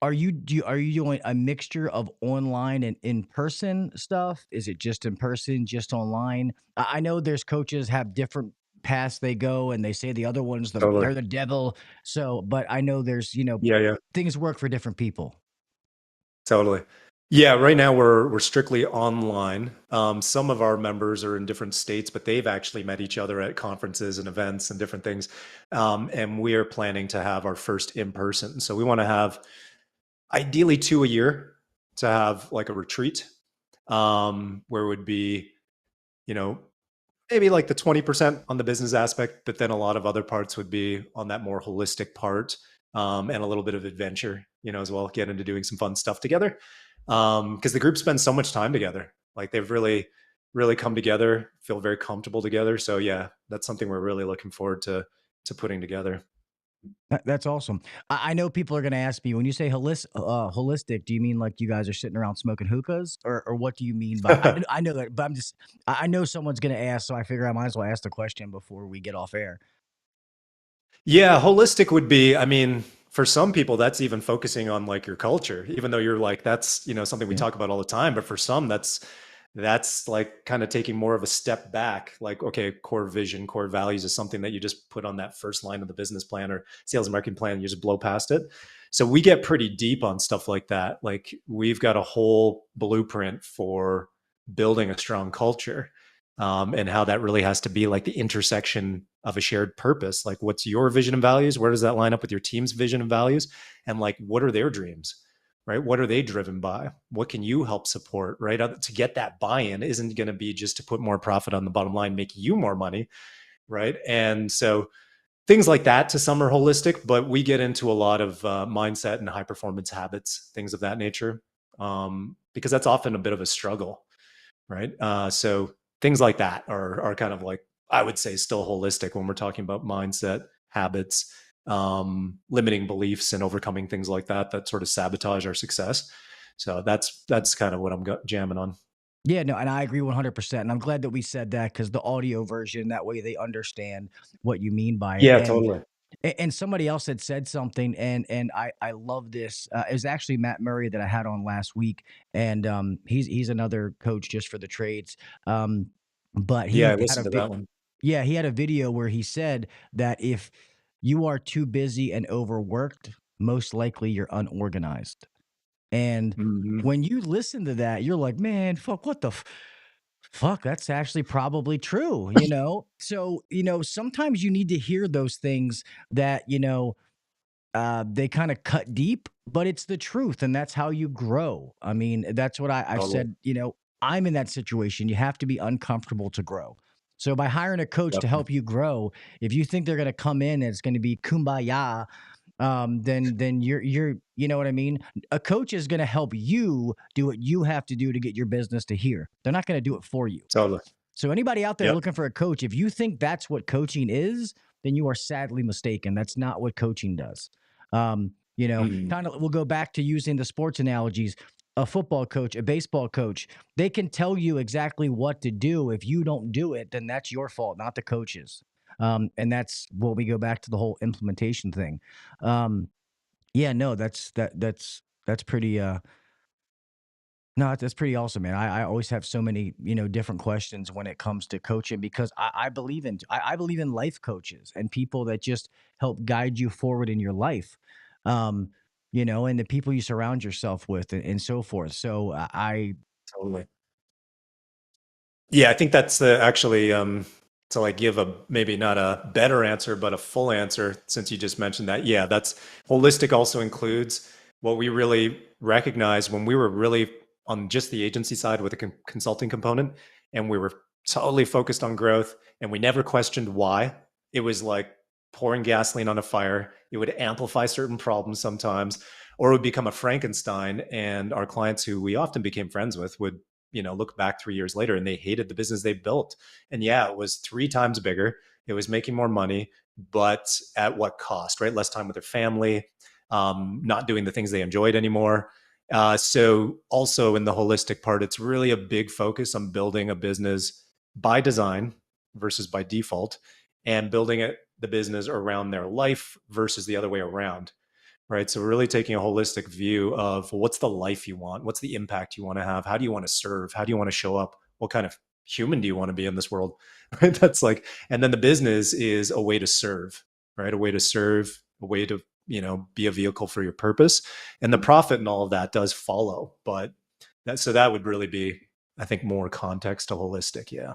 are you doing a mixture of online and in-person stuff? Is it just in person, just online? I know there's coaches have different paths they go, and they say the other ones Totally. they're the devil. So, but I know there's Yeah, yeah. things work for different people. Totally. Yeah, right now we're strictly online. Some of our members are in different states, but they've actually met each other at conferences and events and different things. And we are planning to have our first in person. So we want to have ideally 2 a year, to have like a retreat, where it would be, you know, maybe like the 20% on the business aspect, but then a lot of other parts would be on that more holistic part, and a little bit of adventure, as well, get into doing some fun stuff together. Because the group spends so much time together. Like they've really, really come together, feel very comfortable together. So yeah, that's something we're really looking forward to putting together. That's awesome. I know people are going to ask me, when you say holistic, do you mean like you guys are sitting around smoking hookahs, or what do you mean by? I know that, but I know someone's going to ask, so I figure I might as well ask the question before we get off air. Yeah, holistic would be, I mean, for some people, that's even focusing on like your culture, even though you're like, that's, something we Yeah. talk about all the time. But for some, that's like kind of taking more of a step back. Like, okay, core vision, core values is something that you just put on that first line of the business plan or sales and marketing plan, you just blow past it. So we get pretty deep on stuff like that. Like we've got a whole blueprint for building a strong culture, and how that really has to be like the intersection of a shared purpose. Like, what's your vision and values? Where does that line up with your team's vision and values? And like, what are their dreams? Right? What are they driven by? What can you help support? Right? To get that buy-in isn't going to be just to put more profit on the bottom line, make you more money. Right? And so things like that, to some, are holistic, but we get into a lot of mindset and high performance habits, things of that nature, because that's often a bit of a struggle. Right? So things like that are kind of like, I would say, still holistic when we're talking about mindset, habits, limiting beliefs, and overcoming things like that sort of sabotage our success. So that's kind of what I'm jamming on. Yeah, no, and I agree 100%. And I'm glad that we said that, because the audio version, that way they understand what you mean by it. Yeah, totally. And somebody else had said something, and I love this. It was actually Matt Murray that I had on last week, and he's another coach just for the trades. But Yeah, I he had listened to that one. yeah, he had a video where he said that if you are too busy and overworked, most likely you're unorganized. And Mhm. when you listen to that, you're like, man, fuck, what the fuck? That's actually probably true, So, sometimes you need to hear those things that, they kind of cut deep, but it's the truth. And that's how you grow. I mean, that's what I've Totally. said, I'm in that situation. You have to be uncomfortable to grow. So by hiring a coach to Definitely. help you grow, if you think they're going to come in and it's going to be kumbaya, then you're you know what I mean? A coach is going to help you do what you have to do to get your business to here. They're not going to do it for you. Totally. So anybody out there Yep. looking for a coach, if you think that's what coaching is, then you are sadly mistaken. That's not what coaching does. Mhm. Kind of, we'll go back to using the sports analogies. A football coach, a baseball coach, they can tell you exactly what to do. If you don't do it, then that's your fault, not the coaches. And that's what we go back to the whole implementation thing. Yeah, no, that's pretty no, that's pretty awesome, man. I always have so many, different questions when it comes to coaching, because I believe in life coaches and people that just help guide you forward in your life. Um, and the people you surround yourself with, and so forth. So Totally. Yeah, I think that's actually, to like give a maybe not a better answer, but a full answer, since you just mentioned that. Yeah, that's holistic also includes what we really recognize when we were really on just the agency side with a consulting component, and we were totally focused on growth, and we never questioned why. It was like pouring gasoline on a fire. It would amplify certain problems sometimes, or it would become a Frankenstein, and our clients, who we often became friends with, would look back 3 years later and they hated the business they built. And yeah, it was 3 times bigger. It was making more money, but at what cost, right? Less time with their family, not doing the things they enjoyed anymore. So also in the holistic part, it's really a big focus on building a business by design versus by default, and building the business around their life versus the other way around. right? So we're really taking a holistic view of what's the life you want, what's the impact you want to have, how do you want to serve, how do you want to show up, what kind of human do you want to be in this world, right? That's like, and then the business is a way to serve, right? A way to serve, a way to, be a vehicle for your purpose, and the profit and all of that does follow. But that would really be, I think, more context to holistic. Yeah.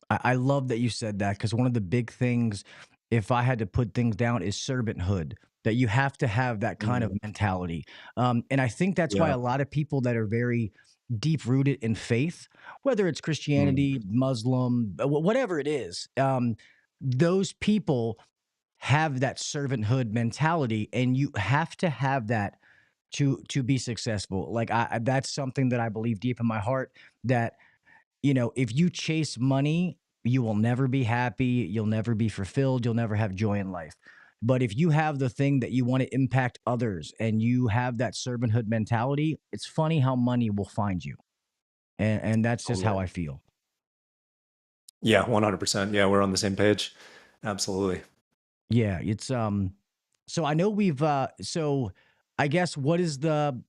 I love that you said that, because one of the big things, if I had to put things down, is servanthood. That you have to have that kind of Mm, mentality, and I think that's why yeah. a lot of people that are very deep rooted in faith, whether it's Mm, Christianity, Muslim, whatever it is, those people have that servanthood mentality, and you have to have that to be successful. Like that's something that I believe deep in my heart, that if you chase money, you will never be happy. You'll never be fulfilled. You'll never have joy in life. But if you have the thing that you want to impact others and you have that servanthood mentality, it's funny how money will find you. And that's just how totally. I feel. Yeah, 100%. Yeah, we're on the same page. Absolutely. Yeah, it's so I know so I guess what is the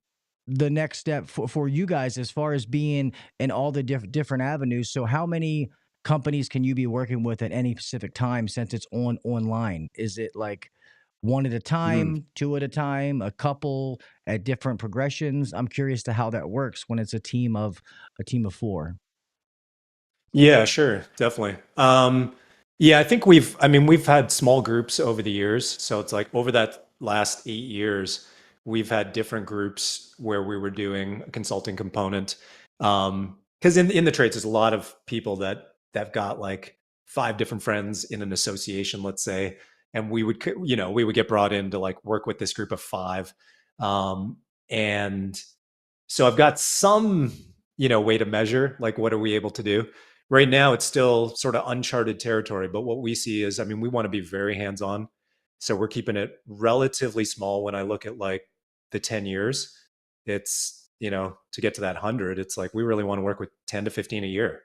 next step for you guys as far as being in all the different avenues? So how many companies can you be working with at any specific time, since it's online? Is it like one at a Mm. time, two at a time, a couple at different progressions? I'm curious to how that works when it's a team of four. Yeah, sure, definitely. Yeah, I think we've had small groups over the years. So it's like over that last 8 years, we've had different groups where we were doing a consulting component. Because in the trades, there's a lot of people that got like five different friends in an association, let's say, and we would get brought in to like work with this group of five. And so I've got some, way to measure like what are we able to do. Right now, it's still sort of uncharted territory, but what we see is, we want to be very hands-on. So we're keeping it relatively small. When I look at like the 10 years, it's, to get to that 100, it's like we really want to work with 10 to 15 a year,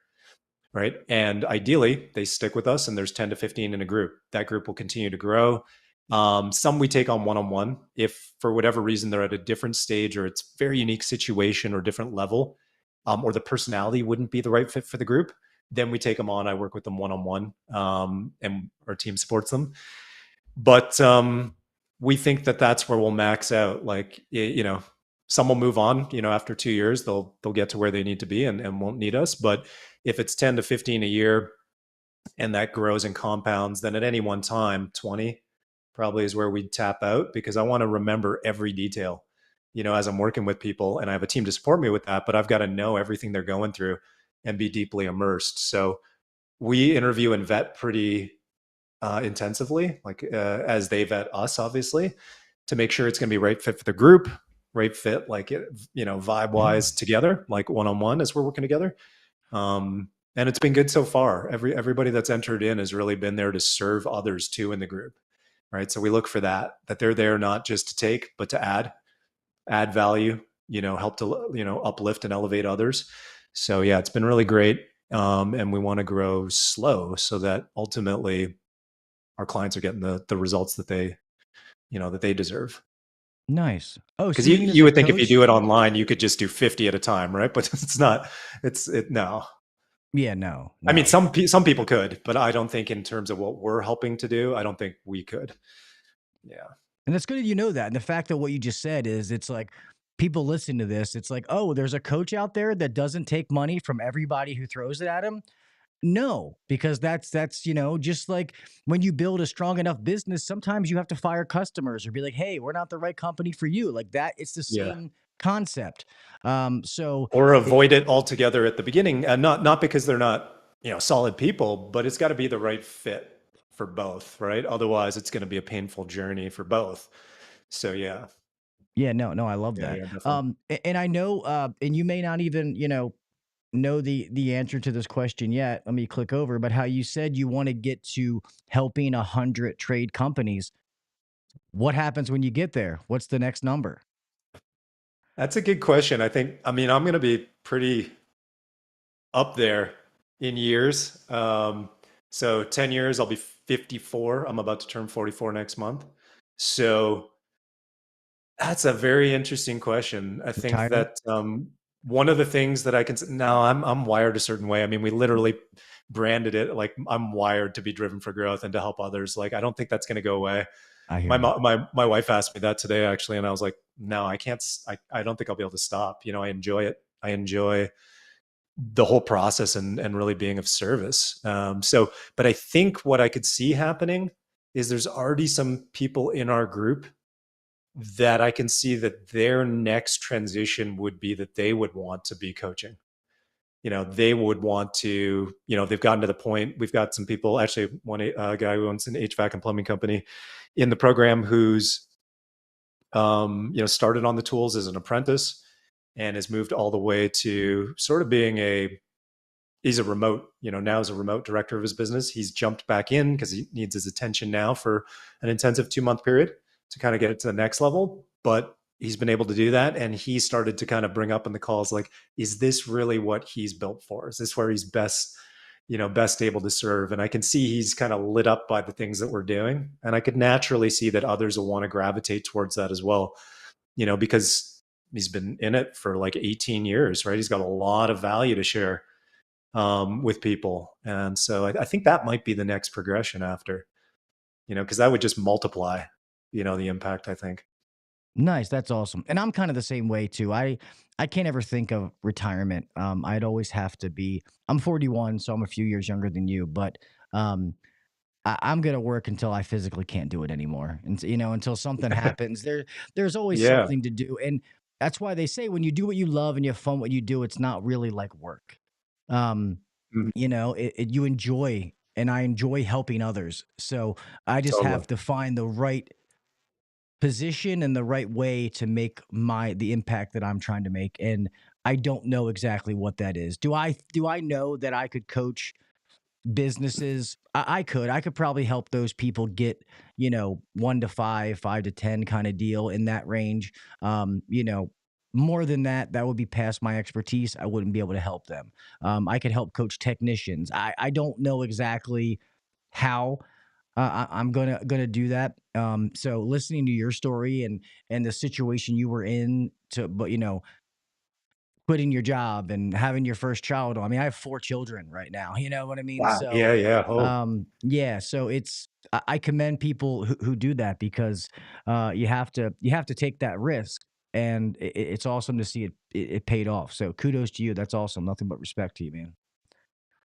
right? And ideally, they stick with us, and there's 10 to 15 in a group. That group will continue to grow. Some we take on one. If for whatever reason they're at a different stage, or it's very unique situation or different level, or the personality wouldn't be the right fit for the group, then we take them on. I work with them one, and our team supports them. But we think that that's where we'll max out. Like, some will move on. After 2 years, they'll get to where they need to be, and won't need us. But if it's 10 to 15 a year, and that grows and compounds, then at any one time, 20 probably is where we'd tap out, because I want to remember every detail, as I'm working with people, and I have a team to support me with that, but I've got to know everything they're going through and be deeply immersed. So we interview and vet pretty intensively, like as they vet us, obviously, to make sure it's going to be right fit for the group, right fit, like, vibe Yeah. wise together, like one-on-one as we're working together. And it's been good so far. Everybody that's entered in has really been there to serve others too in the group, right? So we look for that they're there not just to take, but to add value, help to, uplift and elevate others. So yeah, it's been really great. And we want to grow slow so that ultimately our clients are getting the results that they deserve. Nice. Oh, so Because you you mean as you a would think if you coach? do it online, you could just do 50 at a time, right? But it's not. No. Yeah, no, I mean, no. some people could, but I don't think in terms of what we're helping to do, I don't think we could. Yeah. And it's good that you know that. And the fact that what you just said is, it's like people listening to this, it's like, oh, there's a coach out there that doesn't take money from everybody who throws it at him. No, because that's just like when you build a strong enough business, sometimes you have to fire customers or be like, hey, we're not the right company for you. Like that, it's the Yeah. same concept. So Or it, avoid it altogether at the beginning, and not because they're not, solid people, but it's got to be the right fit for both, right? Otherwise, it's going to be a painful journey for both. So yeah. yeah, no, I love Yeah, that. yeah, definitely. And I know, and you may not even, know the answer to this question yet. Let me click over. But how you said you want to get to helping 100 trade companies. What happens when you get there? What's the next number? That's a good question. I'm going to be pretty up there in years. So 10 years, I'll be 54. I'm about to turn 44 next month. So That's a very interesting question. I think Retirement? that one of the things that I can now I'm wired a certain way. I mean, we literally branded it like I'm wired to be driven for growth and to help others. Like I don't think that's going to go away. I hear you. My wife asked me that today actually, and I was like, no, I can't. I don't think I'll be able to stop. You know, I enjoy it. I enjoy the whole process and really being of service. So, but I think what I could see happening is there's already some people in our group that I can see that their next transition would be that they would want to be coaching. You know, they would want to, you know, they've gotten to the point. We've got some people, actually, one guy who owns an HVAC and plumbing company in the program who's, you know, started on the tools as an apprentice and has moved all the way to sort of being he's a remote, you know, now as a remote director of his business. He's jumped back in because he needs his attention now for an intensive 2-month period to kind of get it to the next level. But he's been able to do that. And he started to kind of bring up in the calls, like, is this really what he's built for? Is this where he's best, you know, best able to serve? And I can see he's kind of lit up by the things that we're doing. And I could naturally see that others will want to gravitate towards that as well, you know, because he's been in it for like 18 years, right? He's got a lot of value to share with people. And so I think that might be the next progression after, you know, because that would just multiply, you know, the impact, I think. Nice, that's awesome. And I'm kind of the same way too. I can't ever think of retirement. I'd always have to be. I'm 41, so I'm a few years younger than you, but um, I'm gonna work until I physically can't do it anymore, and you know, until something happens. There's always Yeah. something to do, and that's why they say when you do what you love and you have fun what you do, it's not really like work. Um, Mhm. you know, you enjoy, and I enjoy helping others. So I just Totally. have to find the right position and the right way to make the impact that I'm trying to make. And I don't know exactly what that is. Do I know that I could coach businesses? I could probably help those people get, you know, 1 to 5, 5 to 10 kind of deal in that range. You know, more than that, that would be past my expertise. I wouldn't be able to help them. I could help coach technicians. I don't know exactly how I'm gonna do that. So listening to your story and the situation you were in but you know, quitting your job and having your first child. I mean, I have 4 children right now. You know what I mean? Wow. So, Yeah. Yeah. Oh, yeah. So I commend people who do that because you have to take that risk, and it's awesome to see it paid off. So kudos to you. That's awesome. Nothing but respect to you, man.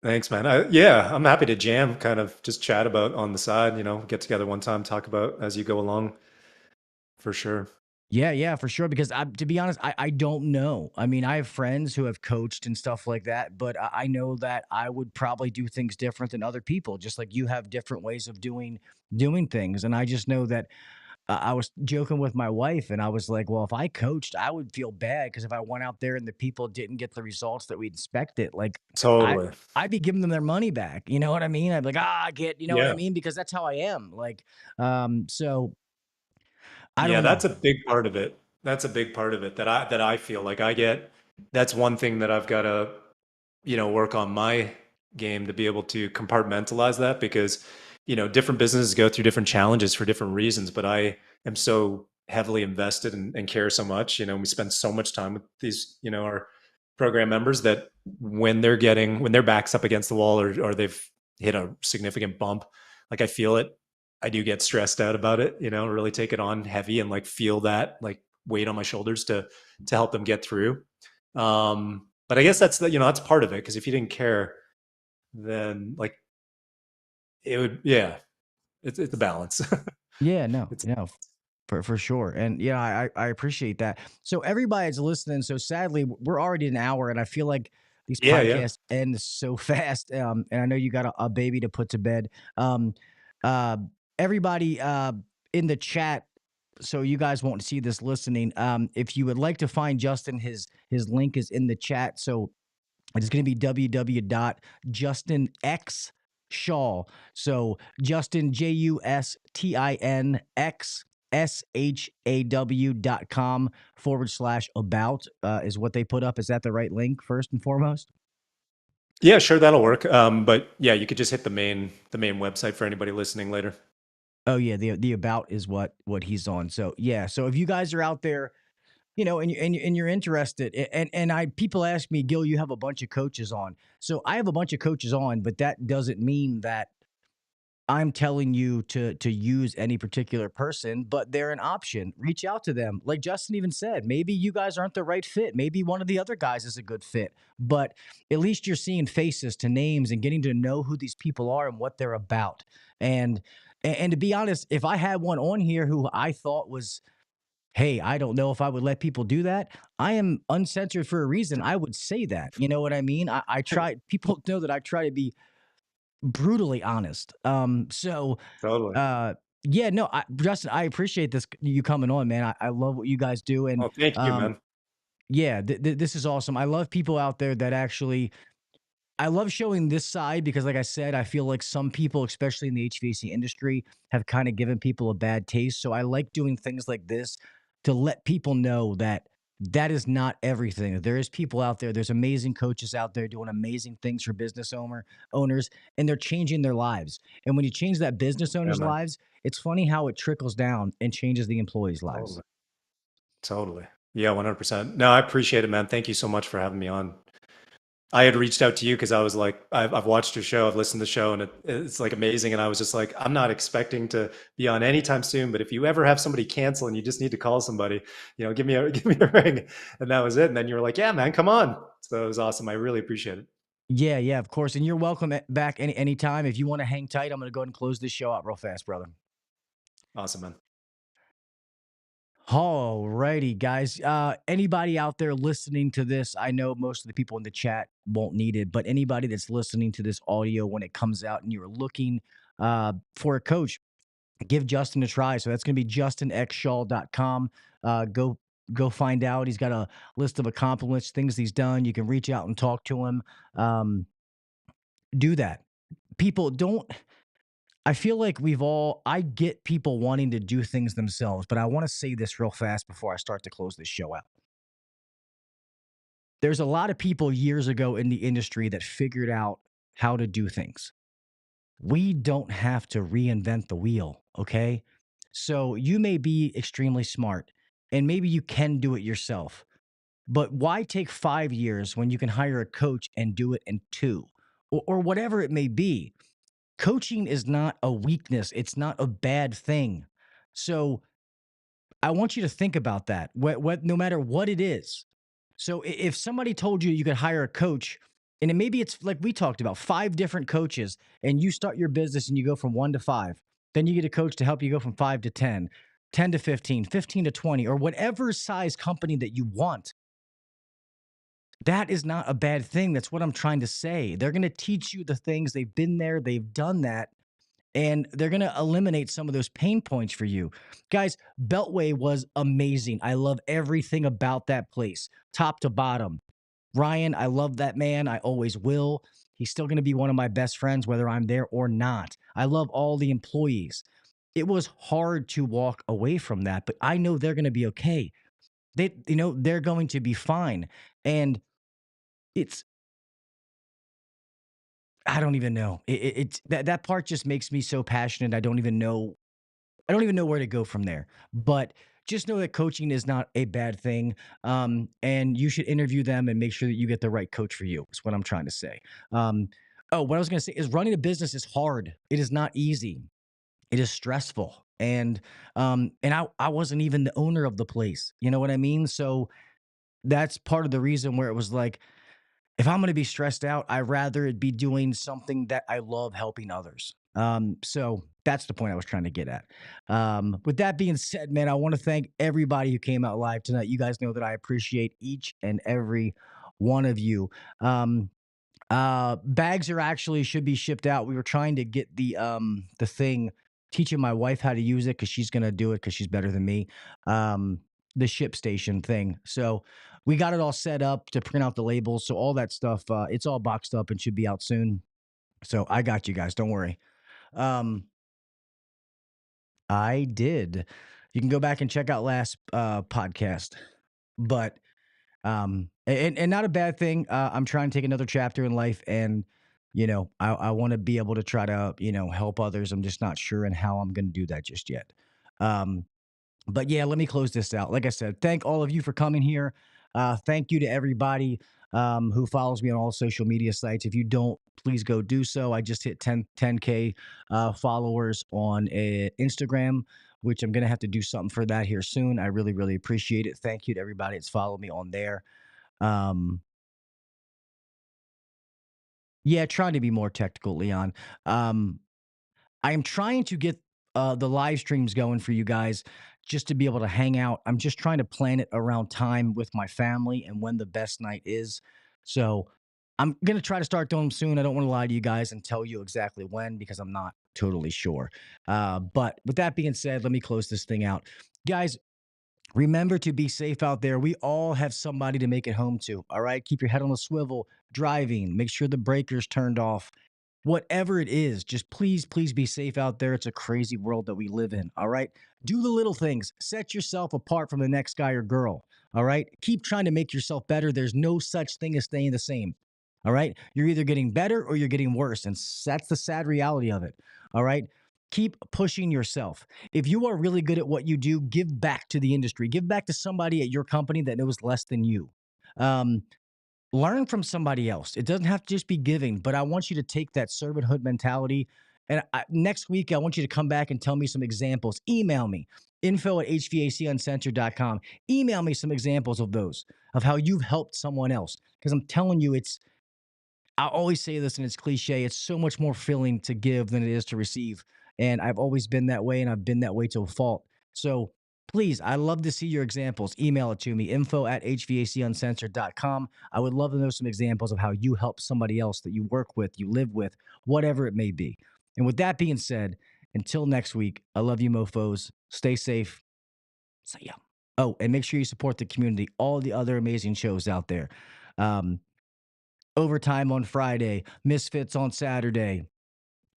thanks, man. Yeah, I'm happy to jam, kind of just chat about on the side, you know, get together one time, talk about as you go along for sure. Yeah, yeah, for sure. Because to be honest, I don't know. I mean, I have friends who have coached and stuff like that, but I know that I would probably do things different than other people, just like you have different ways of doing things. And I just know that I was joking with my wife, and I was like, "Well, if I coached, I would feel bad because if I went out there and the people didn't get the results that we expected, like I." Totally. I'd be giving them their money back. You know what I mean? I'd be like, I get, you know what I Yeah. mean? Because that's how I am. Like, so I Yeah, don't know. that's a big part of it. That's a big part of it that I feel like I get. That's one thing that I've got to, you know, work on my game to be able to compartmentalize that because, you know, different businesses go through different challenges for different reasons, but I am so heavily invested and care so much, you know, we spend so much time with these, you know, our program members that when their backs up against the wall or they've hit a significant bump, like I feel it. I do get stressed out about it, you know, really take it on heavy and like feel that like weight on my shoulders to help them get through. But I guess you know, that's part of it. Cause if you didn't care, then like it would, yeah, it's a balance. Yeah, no, It's, no, for sure. And yeah, I appreciate that. So everybody that's listening, so sadly we're already an hour, and I feel like these yeah, yeah. podcasts end so fast. And I know you got a baby to put to bed. Um, uh, everybody in the chat, so you guys won't see this listening. If you would like to find Justin, his link is in the chat. So it's going to be www.justinxshaw. So Justin, JustinXShaw.com/about is what they put up. Is that the right link first and foremost? Yeah, sure. That'll work. But yeah, you could just hit the main website for anybody listening later. Oh yeah, the about is what he's on. So yeah, so if you guys are out there, and you're interested, and I people ask me, Gil, you have a bunch of coaches on. So I have a bunch of coaches on, but that doesn't mean that I'm telling you to use any particular person, but they're an option. Reach out to them. Like Justin even said, maybe you guys aren't the right fit. Maybe one of the other guys is a good fit, but at least you're seeing faces to names and getting to know who these people are and what they're about. And and to be honest, if I had one on here who I thought was, hey, I don't know if I would let people do that. I am uncensored for a reason. I would say that. You know what I mean? I try. People know that I try to be brutally honest. Totally. Yeah, no, Justin, I appreciate this you coming on, man. I love what you guys do, and Oh, thank you, man. yeah, this is awesome. I love people out there that actually. I love showing this side because, like I said, I feel like some people, especially in the HVAC industry, have kind of given people a bad taste. So I like doing things like this to let people know that that is not everything. There is people out there. There's amazing coaches out there doing amazing things for owners, and they're changing their lives. And when you change that business Yeah, owner's man. lives, it's funny how it trickles down and changes the employees' lives. Totally. Totally. Yeah, 100%. No, I appreciate it, man. Thank you so much for having me on. I had reached out to you because I was like, I've watched your show, I've listened to the show, and it's like amazing. And I was just like, I'm not expecting to be on anytime soon, but if you ever have somebody cancel and you just need to call somebody, give me a give me a ring, and that was it. And then you were like, yeah, man, come on. So it was awesome. I really appreciate it. Yeah, yeah, of course. And you're welcome back anytime. If you want to hang tight, I'm going to go ahead and close this show out real fast, brother. Awesome, man. All righty, guys. Anybody out there listening to this, I know most of the people in the chat won't need it, but anybody that's listening to this audio when it comes out and you're looking for a coach, give Justin a try. So that's going to be justinxshaw.com. Go find out. He's got a list of accomplishments, things he's done. You can reach out and talk to him. Do that. People don't. I feel like I get people wanting to do things themselves, but I want to say this real fast before I start to close this show out. There's a lot of people years ago in the industry that figured out how to do things. We don't have to reinvent the wheel, okay? So you may be extremely smart and maybe you can do it yourself, but why take 5 years when you can hire a coach and do it in 2 or whatever it may be? Coaching is not a weakness. It's not a bad thing. So I want you to think about that. No matter what it is. So if somebody told you you could hire a coach, and maybe it's like we talked about 5 different coaches, and you start your business and you go from 1 to 5, then you get a coach to help you go from 5 to 10, 10 to 15, 15 to 20, or whatever size company that you want. That is not a bad thing. That's what I'm trying to say. They're going to teach you the things. They've been there, they've done that, and they're going to eliminate some of those pain points for you. Guys, Beltway was amazing. I love everything about that place, top to bottom. Ryan, I love that man. I always will. He's still going to be one of my best friends, whether I'm there or not. I love all the employees. It was hard to walk away from that, but I know they're going to be okay. They're going to be fine. And it's, I don't even know. It's that part just makes me so passionate. I don't even know where to go from there. But just know that coaching is not a bad thing. And you should interview them and make sure that you get the right coach for you, is what I'm trying to say. What I was going to say is running a business is hard. It is not easy. It is stressful. And I wasn't even the owner of the place. You know what I mean? So that's part of the reason where it was like, if I'm going to be stressed out, I'd rather it be doing something that I love, helping others. So that's the point I was trying to get at. With that being said, man, I want to thank everybody who came out live tonight. You guys know that I appreciate each and every one of you. Bags should be shipped out. We were trying to get the thing, teaching my wife how to use it because she's going to do it because she's better than me. The ship station thing. So we got it all set up to print out the labels. So all that stuff, it's all boxed up and should be out soon. So I got you guys. Don't worry. I did. You can go back and check out last podcast, but and not a bad thing. I'm trying to take another chapter in life, and I want to be able to try to, help others. I'm just not sure in how I'm going to do that just yet. Um, but yeah, let me close this out. Like I said, thank all of you for coming here. Thank you to everybody who follows me on all social media sites. If you don't, please go do so. I just hit 10K followers on Instagram, which I'm going to have to do something for that here soon. I really, really appreciate it. Thank you to everybody that's followed me on there. Um, yeah, trying to be more technical, Leon. Um, I am trying to get the live streams going for you guys just to be able to hang out. I'm just trying to plan it around time with my family and when the best night is. So I'm going to try to start doing them soon. I don't want to lie to you guys and tell you exactly when because I'm not totally sure. But with that being said, let me close this thing out. Guys, remember to be safe out there. We all have somebody to make it home to. All right. Keep your head on a swivel, driving, make sure the breaker's turned off. Whatever it is, just please, please be safe out there. It's a crazy world that we live in. All right. Do the little things. Set yourself apart from the next guy or girl. All right. Keep trying to make yourself better. There's no such thing as staying the same. All right. You're either getting better or you're getting worse. And that's the sad reality of it. All right. Keep pushing yourself. If you are really good at what you do, give back to the industry. Give back to somebody at your company that knows less than you. Um, Learn from somebody else. It doesn't have to just be giving, but I want you to take that servanthood mentality. And next week, I want you to come back and tell me some examples. Email me, info@HVACuncensored.com. Email me some examples of those, of how you've helped someone else. Because I'm telling you, I always say this and it's cliche. It's so much more filling to give than it is to receive. And I've always been that way and I've been that way to a fault. So please, I love to see your examples. Email it to me, info@HVACuncensored.com. I would love to know some examples of how you help somebody else that you work with, you live with, whatever it may be. And with that being said, until next week, I love you, mofos. Stay safe. See ya. Oh, and make sure you support the community, all the other amazing shows out there. Um, Overtime on Friday, Misfits on Saturday,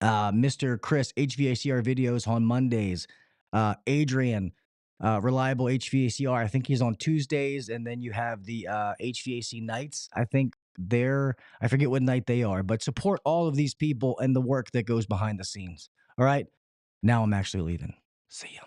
Mr. Chris, HVACR videos on Mondays, Adrian, Reliable HVACR, I think he's on Tuesdays, and then you have the HVAC nights. I forget what night they are, but support all of these people and the work that goes behind the scenes. All right. Now I'm actually leaving. See ya.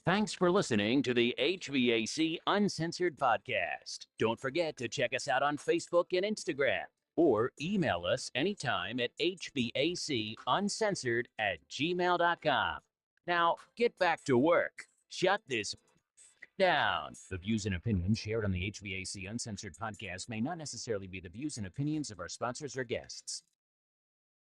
Thanks for listening to the HVAC Uncensored Podcast. Don't forget to check us out on Facebook and Instagram, or email us anytime at hvacuncensored@gmail.com. Now, get back to work. Shut this down. The views and opinions shared on the HVAC Uncensored Podcast may not necessarily be the views and opinions of our sponsors or guests.